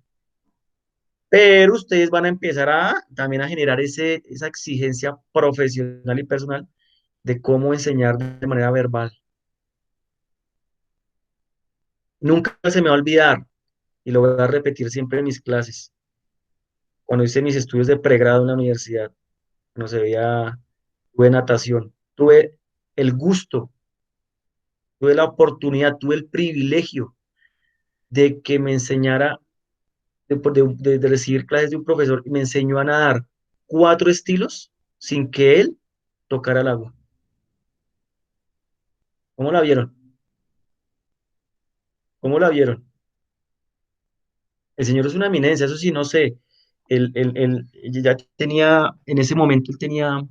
Pero ustedes van a empezar también a generar esa exigencia profesional y personal de cómo enseñar de manera verbal. Nunca se me va a olvidar, y lo voy a repetir siempre en mis clases, cuando hice mis estudios de pregrado en la universidad, no se veía, tuve natación, tuve el gusto, tuve la oportunidad, tuve el privilegio de que me enseñara, de recibir clases de un profesor y me enseñó a nadar 4 estilos sin que él tocara el agua. ¿Cómo la vieron? ¿Cómo la vieron? El señor es una eminencia, eso sí, no sé. Ya tenía, en ese momento él tenía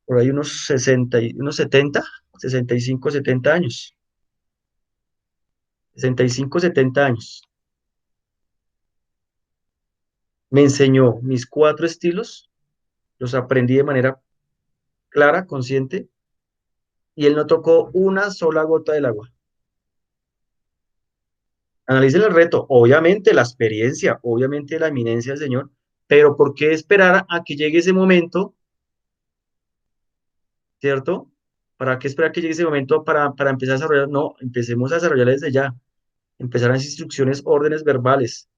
por ahí unos 60, unos 70, 65, 70 años. 65, 70 años. Me enseñó mis 4 estilos, los aprendí de manera clara, consciente, y él no tocó una sola gota del agua. Analicen el reto, obviamente la experiencia, obviamente la eminencia del señor, pero ¿por qué esperar a que llegue ese momento, cierto? ¿Para qué esperar que llegue ese momento para empezar a desarrollar? No, empecemos a desarrollar desde ya. Empezar las instrucciones, órdenes verbales.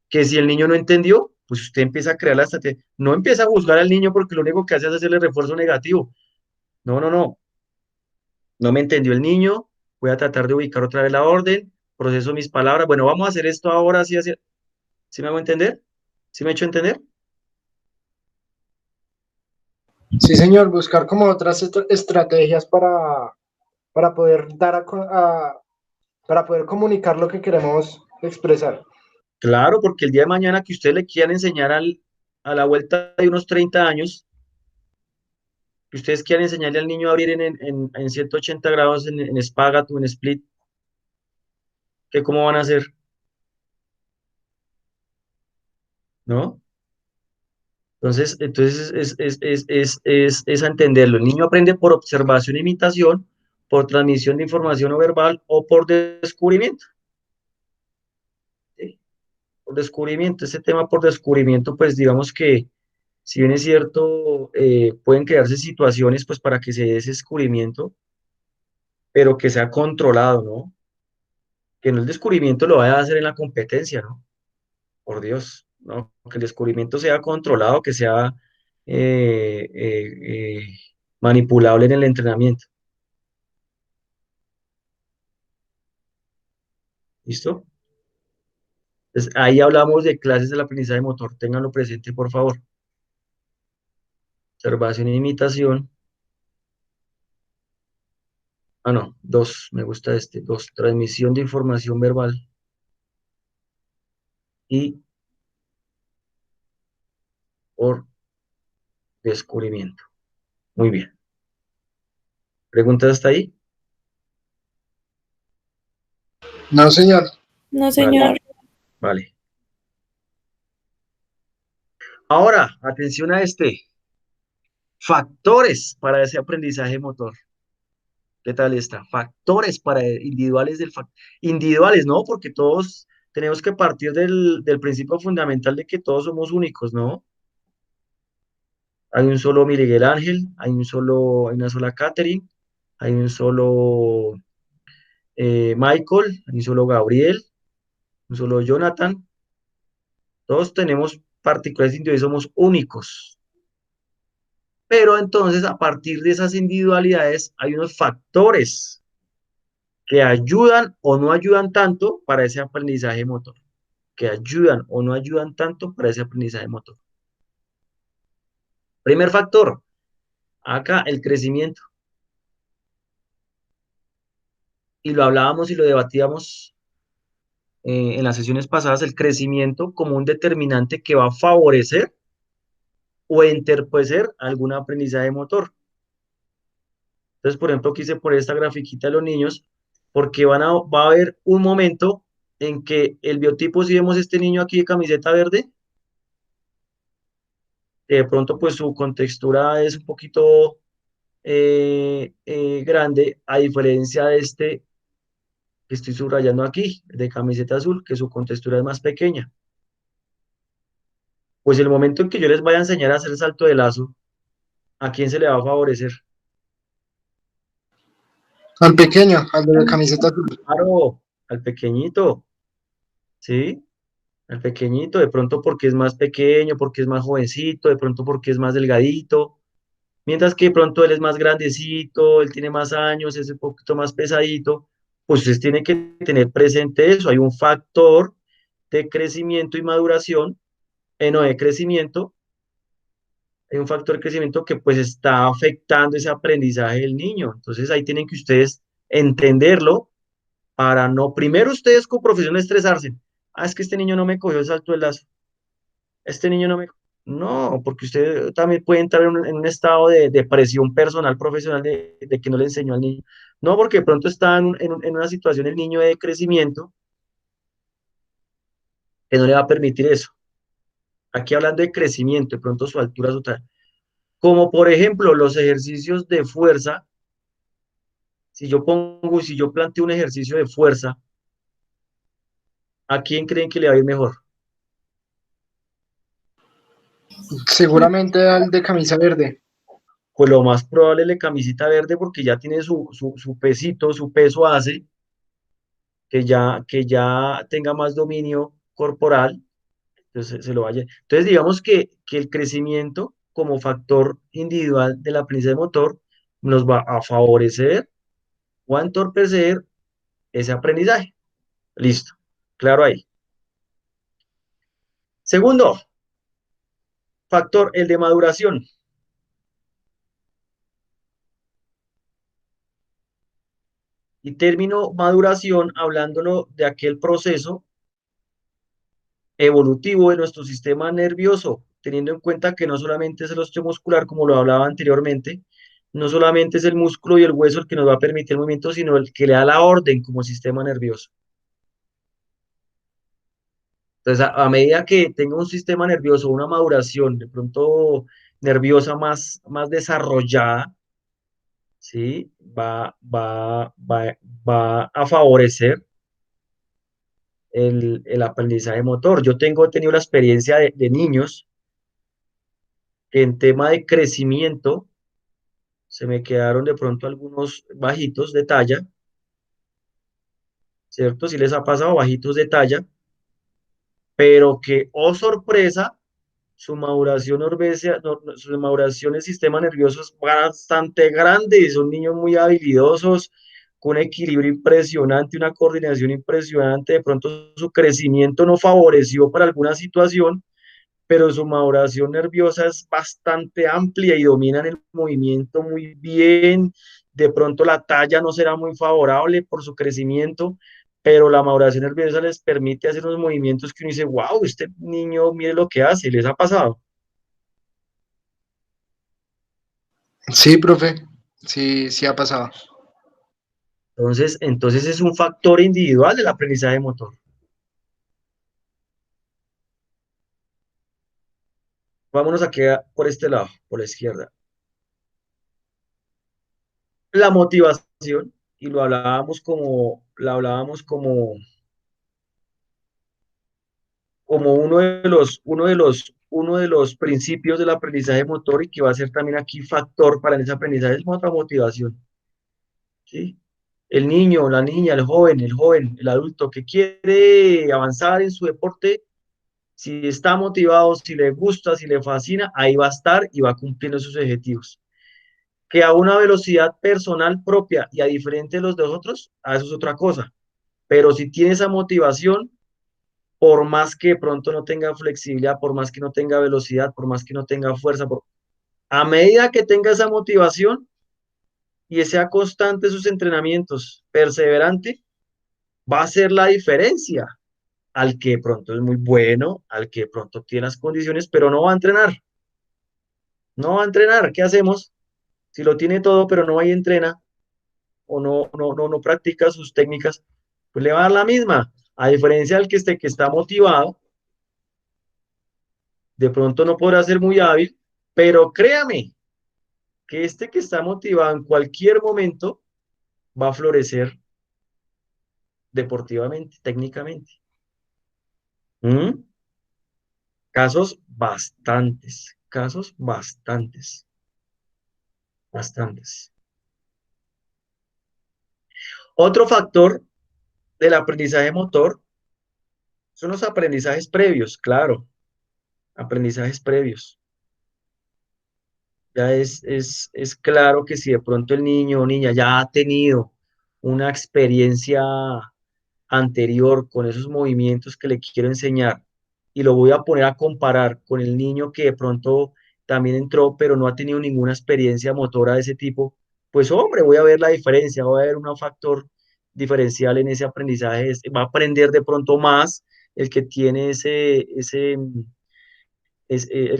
Que si el niño no entendió, pues usted empieza a crear la estrategia. No empieza a juzgar al niño porque lo único que hace es hacerle refuerzo negativo. No, no, no. No me entendió el niño. Voy a tratar de ubicar otra vez la orden. Proceso mis palabras. Bueno, vamos a hacer esto ahora, así, así. ¿Sí me hago entender? ¿Sí me he hecho entender? Sí, señor, buscar como otras estrategias para poder para poder comunicar lo que queremos expresar. Claro, porque el día de mañana que usted le quieran enseñar a la vuelta de unos 30 años, que ustedes quieran enseñarle al niño a abrir en 180 grados en espagat o en split, ¿qué cómo van a hacer? ¿No? Entonces es a entenderlo. El niño aprende por observación e imitación, por transmisión de información no verbal o por descubrimiento. ¿Sí? Por descubrimiento. Ese tema por descubrimiento, pues digamos que, si bien es cierto, pueden crearse situaciones pues para que se dé ese descubrimiento, pero que sea controlado, ¿no? Que no el descubrimiento lo vaya a hacer en la competencia, ¿no? Por Dios, ¿no? Que el descubrimiento sea controlado, que sea eh, eh, eh, manipulable en el entrenamiento. ¿Listo? Entonces, ahí hablamos de clases del aprendizaje motor. Ténganlo presente, por favor. Observación e imitación. Ah, no, dos, me gusta este. Dos, transmisión de información verbal y por descubrimiento. Muy bien. ¿Preguntas hasta ahí? No, señor. No, señor. Vale. Ahora, atención a este. Factores para ese aprendizaje motor. ¿Qué tal está? Factores para individuales individuales, ¿no? Porque todos tenemos que partir del principio fundamental de que todos somos únicos, ¿no? Hay un solo Miguel Ángel, hay una sola Catherine, hay un solo Michael, hay un solo Gabriel, un solo Jonathan. Todos tenemos particulares individuales, somos únicos. Pero entonces, a partir de esas individualidades, hay unos factores que ayudan o no ayudan tanto para ese aprendizaje motor, que ayudan o no ayudan tanto para ese aprendizaje motor. Primer factor, acá el crecimiento. Y lo hablábamos y lo debatíamos en las sesiones pasadas, el crecimiento como un determinante que va a favorecer o entorpecer algún aprendizaje motor. Entonces, por ejemplo, quise poner esta grafiquita de los niños, porque va a haber un momento en que el biotipo, si vemos este niño aquí de camiseta verde, de pronto pues su contextura es un poquito grande, a diferencia de este que estoy subrayando aquí, de camiseta azul, que su contextura es más pequeña. Pues el momento en que yo les vaya a enseñar a hacer salto de lazo, ¿a quién se le va a favorecer? Al pequeño, al de la camiseta azul. Claro, al pequeñito, ¿sí? Al pequeñito, de pronto porque es más pequeño, porque es más jovencito, de pronto porque es más delgadito, mientras que de pronto él es más grandecito, él tiene más años, es un poquito más pesadito, pues ustedes tienen que tener presente eso, hay un factor de crecimiento y maduración, no de crecimiento, hay un factor de crecimiento que pues está afectando ese aprendizaje del niño, entonces ahí tienen que ustedes entenderlo para no, primero ustedes como profesión estresarse, es que este niño no me cogió el salto del lazo, este niño no me... No, porque usted también puede entrar en un estado de depresión personal, profesional, de que no le enseñó al niño. No, porque de pronto está en una situación el niño de crecimiento que no le va a permitir eso. Aquí hablando de crecimiento, de pronto su altura, su tal. Como por ejemplo los ejercicios de fuerza, si yo planteo un ejercicio de fuerza, ¿a quién creen que le va a ir mejor? Seguramente al de camisa verde. Pues lo más probable es la camisita verde porque ya tiene su pesito, su peso hace que ya tenga más dominio corporal, entonces se lo vaya. Entonces, digamos que el crecimiento como factor individual del aprendizaje motor nos va a favorecer o a entorpecer ese aprendizaje. Listo, claro ahí. Segundo factor, el de maduración. Y término maduración, hablándolo de aquel proceso evolutivo de nuestro sistema nervioso, teniendo en cuenta que no solamente es el osteomuscular, como lo hablaba anteriormente, no solamente es el músculo y el hueso el que nos va a permitir el movimiento, sino el que le da la orden como sistema nervioso. Entonces, a medida que tenga un sistema nervioso, una maduración de pronto nerviosa más desarrollada, ¿sí? Va a favorecer el aprendizaje motor. He tenido la experiencia de niños que en tema de crecimiento se me quedaron de pronto algunos bajitos de talla, ¿cierto? Si les ha pasado bajitos de talla, pero que, oh sorpresa, su maduración del sistema nervioso es bastante grande y son niños muy habilidosos, con un equilibrio impresionante, una coordinación impresionante, de pronto su crecimiento no favoreció para alguna situación, pero su maduración nerviosa es bastante amplia y dominan el movimiento muy bien. De pronto la talla no será muy favorable por su crecimiento, pero la maduración nerviosa les permite hacer unos movimientos que uno dice, wow, este niño, mire lo que hace, ¿les ha pasado? Sí, profe. Sí, sí ha pasado. Entonces es un factor individual del aprendizaje motor. Vámonos aquí por este lado, por la izquierda. La motivación, y la hablábamos como uno de los principios del aprendizaje motor y que va a ser también aquí factor para ese aprendizaje es otra motivación, ¿sí? El niño, la niña, el joven, el adulto que quiere avanzar en su deporte, si está motivado, si le gusta, si le fascina, ahí va a estar y va cumpliendo sus objetivos. Que a una velocidad personal propia y a diferente de los de otros, a eso es otra cosa. Pero si tiene esa motivación, por más que de pronto no tenga flexibilidad, por más que no tenga velocidad, por más que no tenga fuerza, a medida que tenga esa motivación y sea constante sus entrenamientos, perseverante, va a ser la diferencia al que de pronto es muy bueno, al que de pronto tiene las condiciones, pero no va a entrenar. No va a entrenar. ¿Qué hacemos? Si lo tiene todo, pero no va y entrena, o no practica sus técnicas, pues le va a dar la misma. A diferencia del que está motivado, de pronto no podrá ser muy hábil, pero créame que este que está motivado en cualquier momento va a florecer deportivamente, técnicamente. ¿Mm? Casos bastantes, bastantes. Otro factor del aprendizaje motor son los aprendizajes previos, claro, aprendizajes previos. Ya es claro que si de pronto el niño o niña ya ha tenido una experiencia anterior con esos movimientos que le quiero enseñar y lo voy a poner a comparar con el niño que de pronto también entró pero no ha tenido ninguna experiencia motora de ese tipo, pues hombre, voy a ver la diferencia, voy a ver un factor diferencial en ese aprendizaje, va a aprender de pronto más el que tiene el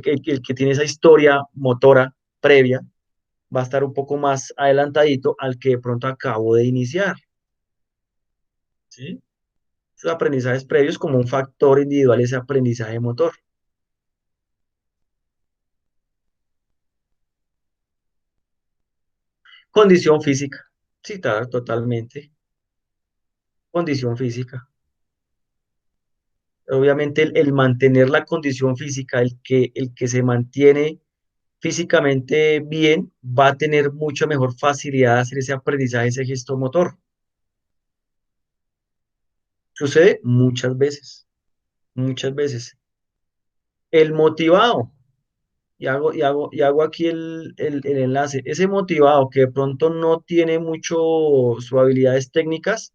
que tiene esa historia motora previa, va a estar un poco más adelantadito al que de pronto acabo de iniciar, ¿sí? Esos aprendizajes previos como un factor individual, ese aprendizaje motor. Condición física, sí, totalmente. Condición física. Obviamente el mantener la condición física, el que se mantiene físicamente bien, va a tener mucha mejor facilidad de hacer ese aprendizaje, ese gesto motor. Sucede muchas veces, muchas veces. El motivado, y hago aquí el enlace, ese motivado que de pronto no tiene mucho sus habilidades técnicas,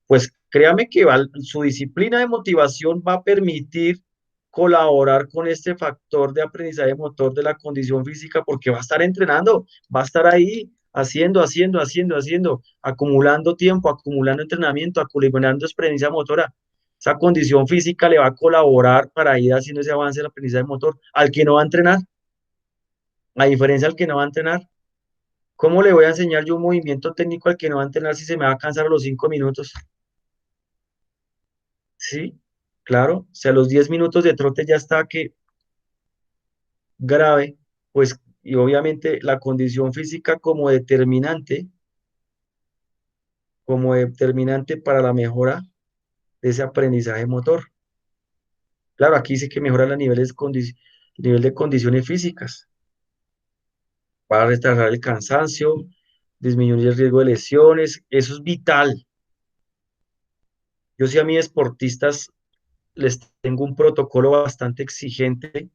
pues créame que su disciplina de motivación va a permitir colaborar con este factor de aprendizaje motor de la condición física porque va a estar entrenando, va a estar ahí haciendo, acumulando tiempo, acumulando entrenamiento, acumulando experiencia motora. Esa condición física le va a colaborar para ir haciendo ese avance del aprendizaje motor. Al que no va a entrenar, a diferencia del que no va a entrenar, ¿cómo le voy a enseñar yo un movimiento técnico al que no va a entrenar si se me va a cansar a los 5 minutos? Sí, claro, si a los 10 minutos de trote ya está que grave, pues, y obviamente la condición física como determinante para la mejora de ese aprendizaje motor. Claro, aquí dice que mejora los nivel de condiciones físicas para retrasar el cansancio, disminuir el riesgo de lesiones, eso es vital. Yo sí a mis deportistas les tengo un protocolo bastante exigente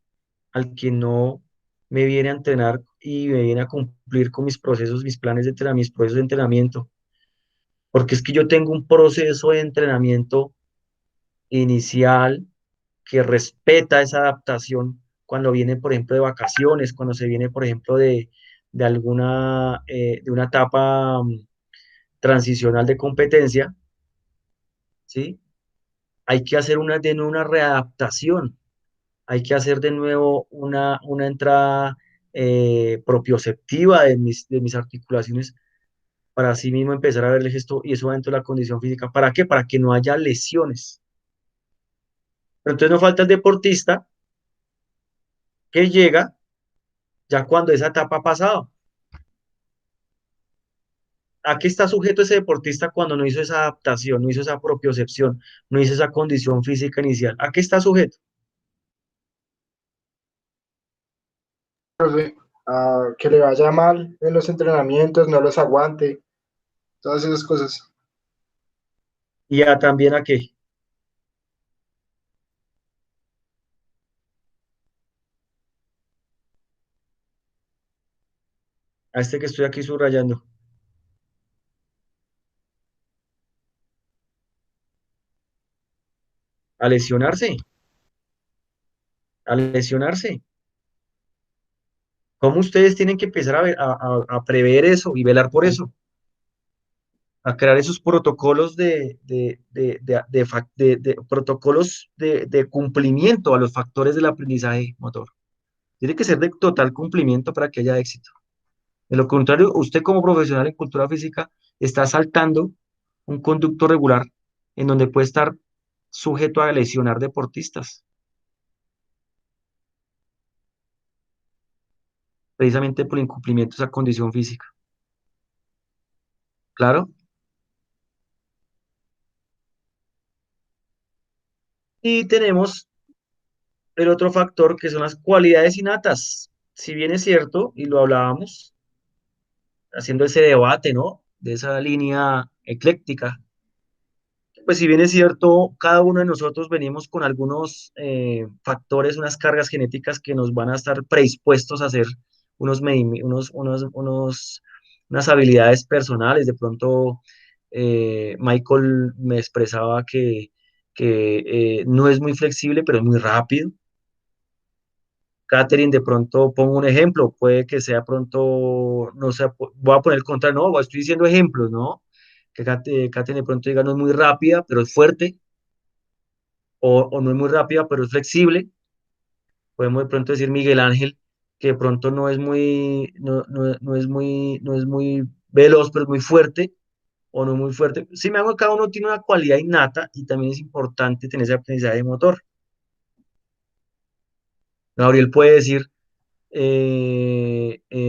al que no me viene a entrenar y me viene a cumplir con mis procesos, mis planes de entrenamiento, mis procesos de entrenamiento. Porque es que yo tengo un proceso de entrenamiento inicial que respeta esa adaptación cuando viene, por ejemplo, de vacaciones, cuando se viene, por ejemplo, de una etapa transicional de competencia, ¿sí? Hay que hacer de nuevo una readaptación, hay que hacer de nuevo una entrada propioceptiva de mis articulaciones, para así mismo empezar a ver el gesto, y eso va dentro de la condición física. ¿Para qué? Para que no haya lesiones. Pero entonces no falta el deportista que llega ya cuando esa etapa ha pasado. ¿A qué está sujeto ese deportista cuando no hizo esa adaptación, no hizo esa propiocepción, no hizo esa condición física inicial? ¿A qué está sujeto? Profe, que le vaya mal en los entrenamientos, no los aguante, todas esas cosas. Y a también a qué. A este que estoy aquí subrayando. A lesionarse, a lesionarse. ¿Cómo ustedes tienen que empezar a prever eso y velar por eso? A crear esos protocolos protocolos de cumplimiento a los factores del aprendizaje motor. Tiene que ser de total cumplimiento para que haya éxito. De lo contrario, usted como profesional en cultura física está saltando un conducto regular en donde puede estar sujeto a lesionar deportistas, precisamente por incumplimiento de esa condición física. ¿Claro? Y tenemos el otro factor que son las cualidades innatas. Si bien es cierto, y lo hablábamos, haciendo ese debate, ¿no? De esa línea ecléctica, pues si bien es cierto, cada uno de nosotros venimos con algunos factores, unas cargas genéticas que nos van a estar predispuestos a hacer unas habilidades personales. De pronto, Michael me expresaba que no es muy flexible, pero es muy rápido. Catherine, de pronto pongo un ejemplo, puede que sea pronto, no sé, voy a poner el contrario, no, estoy diciendo ejemplos, ¿no? Que Catherine de pronto diga no es muy rápida, pero es fuerte, o no es muy rápida, pero es flexible. Podemos de pronto decir Miguel Ángel, que de pronto no es muy veloz, pero es muy fuerte, o no es muy fuerte. Si me hago, cada uno tiene una cualidad innata y también es importante tener ese aprendizaje de motor. Gabriel puede decir,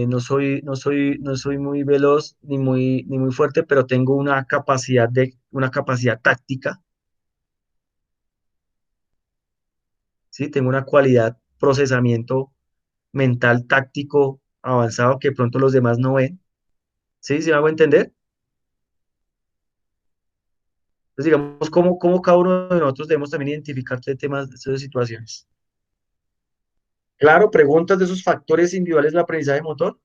no soy muy veloz ni muy fuerte, pero tengo una capacidad táctica, ¿sí? Tengo una cualidad, procesamiento mental táctico avanzado que de pronto los demás no ven, ¿sí? ¿Sí me hago entender? Entonces, digamos, cómo cada uno de nosotros debemos también identificar este temas, estas situaciones. Claro, preguntas de esos factores individuales del aprendizaje motor.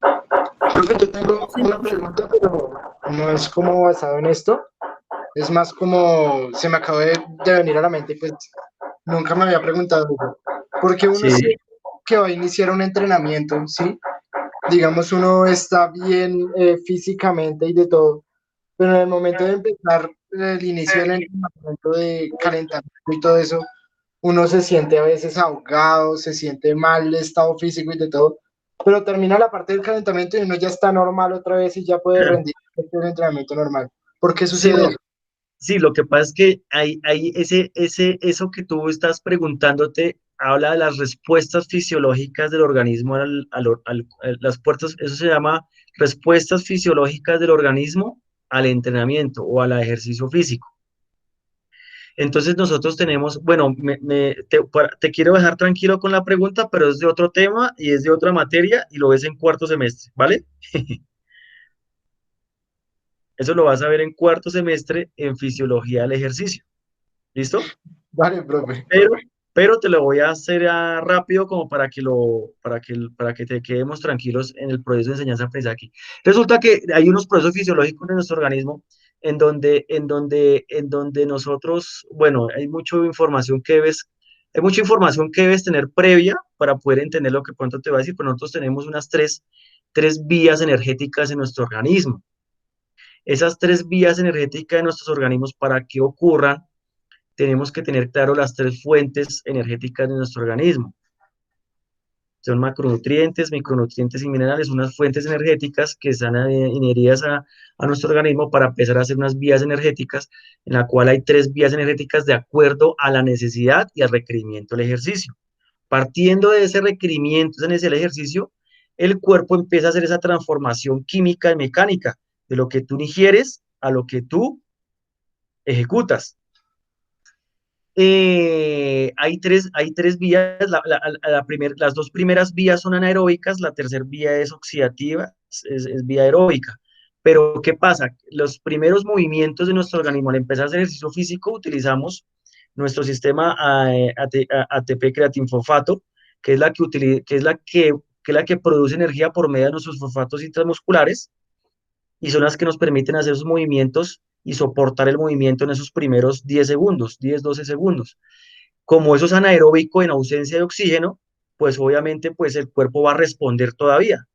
Creo que yo tengo una pregunta, pero no es como basado en esto, es más como se me acabó de venir a la mente, pues nunca me había preguntado eso. Porque uno Sí, sí que va a iniciar un entrenamiento, ¿sí? Digamos, uno está bien físicamente y de todo, pero en el momento de empezar el inicio del entrenamiento de calentamiento y todo eso, uno se siente a veces ahogado, se siente mal el estado físico y de todo, pero termina la parte del calentamiento y uno ya está normal otra vez y ya puede rendir el entrenamiento normal. ¿Por qué sí, sucede eso? sí, lo que pasa es que eso que tú estás preguntándote habla de las respuestas fisiológicas del organismo las puertas, eso se llama respuestas fisiológicas del organismo al entrenamiento o al ejercicio físico. Entonces nosotros tenemos, bueno, te quiero dejar tranquilo con la pregunta, pero es de otro tema y es de otra materia y lo ves en cuarto semestre, ¿vale? Eso lo vas a ver en cuarto semestre en fisiología del ejercicio. ¿Listo? Vale, profe. Pero, pero te lo voy a hacer rápido como para que te quedemos tranquilos en el proceso de enseñanza-aprendizaje aquí. Resulta que hay unos procesos fisiológicos en nuestro organismo en donde nosotros, bueno, hay mucha información que debes tener previa para poder entender lo que pronto te voy a decir, pero nosotros tenemos unas tres vías energéticas en nuestro organismo. Esas tres vías energéticas de nuestros organismos, para que ocurran, tenemos que tener claro las tres fuentes energéticas de nuestro organismo. Son macronutrientes, micronutrientes y minerales, unas fuentes energéticas que están inheridas a nuestro organismo para empezar a hacer unas vías energéticas, en la cual hay 3 vías energéticas de acuerdo a la necesidad y al requerimiento del ejercicio. Partiendo de ese requerimiento, esa necesidad del ejercicio, el cuerpo empieza a hacer esa transformación química y mecánica de lo que tú ingieres a lo que tú ejecutas. Hay tres vías, las 2 primeras vías son anaeróbicas, la tercera vía es oxidativa, es vía aeróbica. Pero, ¿qué pasa? Los primeros movimientos de nuestro organismo, al empezar a hacer ejercicio físico, utilizamos nuestro sistema ATP creatinfosfato, que es la que produce energía por medio de nuestros fosfatos intramusculares, y son las que nos permiten hacer esos movimientos y soportar el movimiento en esos primeros 10 segundos, 10, 12 segundos. Como eso es anaeróbico en ausencia de oxígeno, pues obviamente pues el cuerpo va a responder todavía.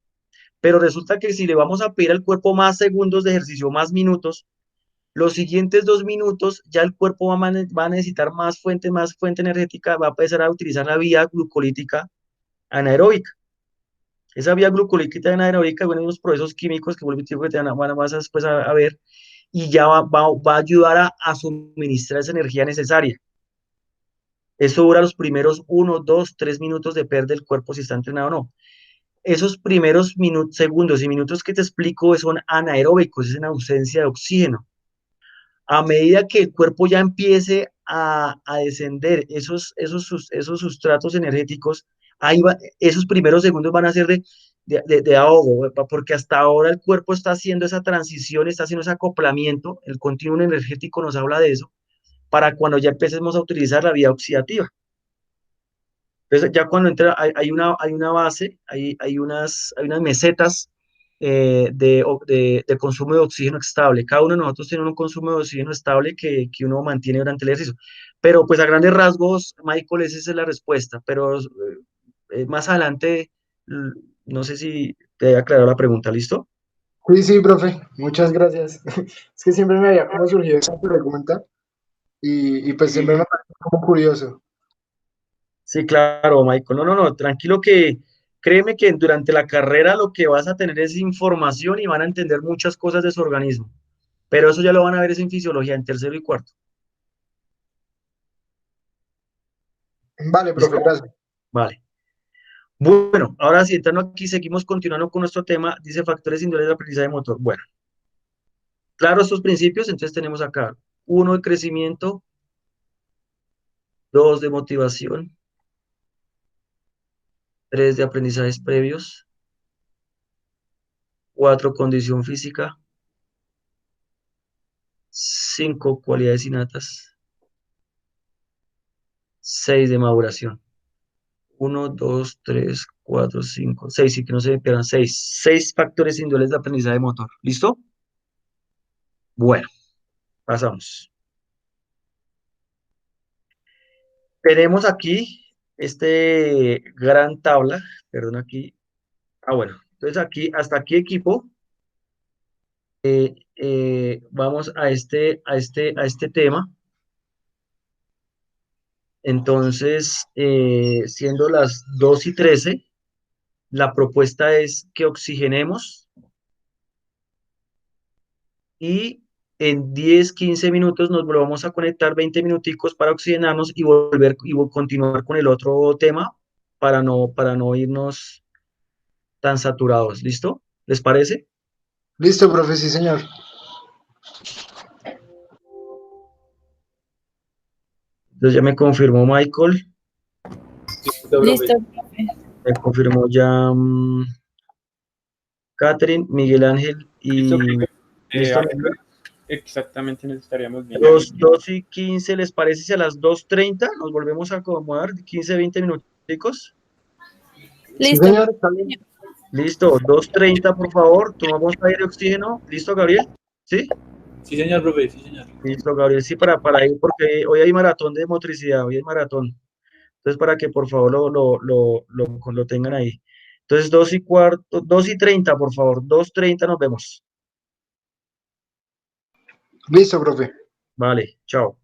Pero resulta que si le vamos a pedir al cuerpo más segundos de ejercicio, más minutos, los siguientes 2 minutos ya el cuerpo va a necesitar más fuente energética, va a empezar a utilizar la vía glucolítica anaeróbica. Esa vía glucolítica anaeróbica, bueno, unos procesos químicos que vuelvo a que te van a más después a ver, y ya va a ayudar a suministrar esa energía necesaria. Eso dura los primeros 1, 2, 3 minutos, depende del cuerpo si está entrenado o no. Esos primeros segundos y minutos que te explico son anaeróbicos, es en ausencia de oxígeno. A medida que el cuerpo ya empiece a descender esos sustratos energéticos, esos primeros segundos van a ser de ahogo, porque hasta ahora el cuerpo está haciendo esa transición, está haciendo ese acoplamiento, el continuum energético nos habla de eso, para cuando ya empecemos a utilizar la vía oxidativa. Entonces, ya cuando entra, hay una base, hay unas mesetas de consumo de oxígeno estable. Cada uno de nosotros tiene un consumo de oxígeno estable que uno mantiene durante el ejercicio. Pero pues a grandes rasgos, Michael, esa es la respuesta. Pero más adelante, no sé si te he aclarado la pregunta, ¿listo? Sí, sí, profe, muchas gracias. Es que siempre me había como surgido esa pregunta y pues siempre me parece como curioso. Sí, claro, Michael. No, tranquilo que créeme que durante la carrera lo que vas a tener es información y van a entender muchas cosas de su organismo. Pero eso ya lo van a ver es en fisiología, en tercero y cuarto. Vale, profe, ¿Listo? gracias. Vale. Bueno, ahora sí, entrando aquí, seguimos continuando con nuestro tema. Dice factores individuales de aprendizaje motor. Bueno, claro, estos principios, entonces tenemos acá 1 de crecimiento, 2 de motivación, 3 de aprendizajes previos, 4 condición física, 5 cualidades innatas, 6 de maduración. 1, 2, 3, 4, 5, 6, y que no se me pierdan 6 factores individuales de aprendizaje motor. ¿Listo? Bueno, pasamos. Tenemos aquí este gran tabla, perdón aquí. Bueno, entonces aquí, hasta aquí equipo, vamos a este tema. Entonces, siendo las 2:13, la propuesta es que oxigenemos y en 10, 15 minutos nos volvamos a conectar 20 minuticos para oxigenarnos y volver y continuar con el otro tema para no irnos tan saturados. ¿Listo? ¿Les parece? Listo, profe, sí, señor. Entonces ya me confirmó Michael, Listo. me confirmó ya Catherine, Miguel Ángel y... ¿Listo? Exactamente necesitaríamos bien. 2:15, ¿les parece si a las 2:30 nos volvemos a acomodar? 15, 20 minuticos. Sí, Listo. señor, está bien. Listo, 2:30, por favor. Tomamos aire y oxígeno. ¿Listo, Gabriel? ¿Sí? Sí, señor, profe, sí, señor. Listo, Gabriel. Sí, para ir, porque hoy hay maratón de motricidad, hoy hay maratón. Entonces, para que por favor lo tengan ahí. Entonces, 2:15, 2:30, por favor. 2:30 nos vemos. Listo, profe. Vale, chao.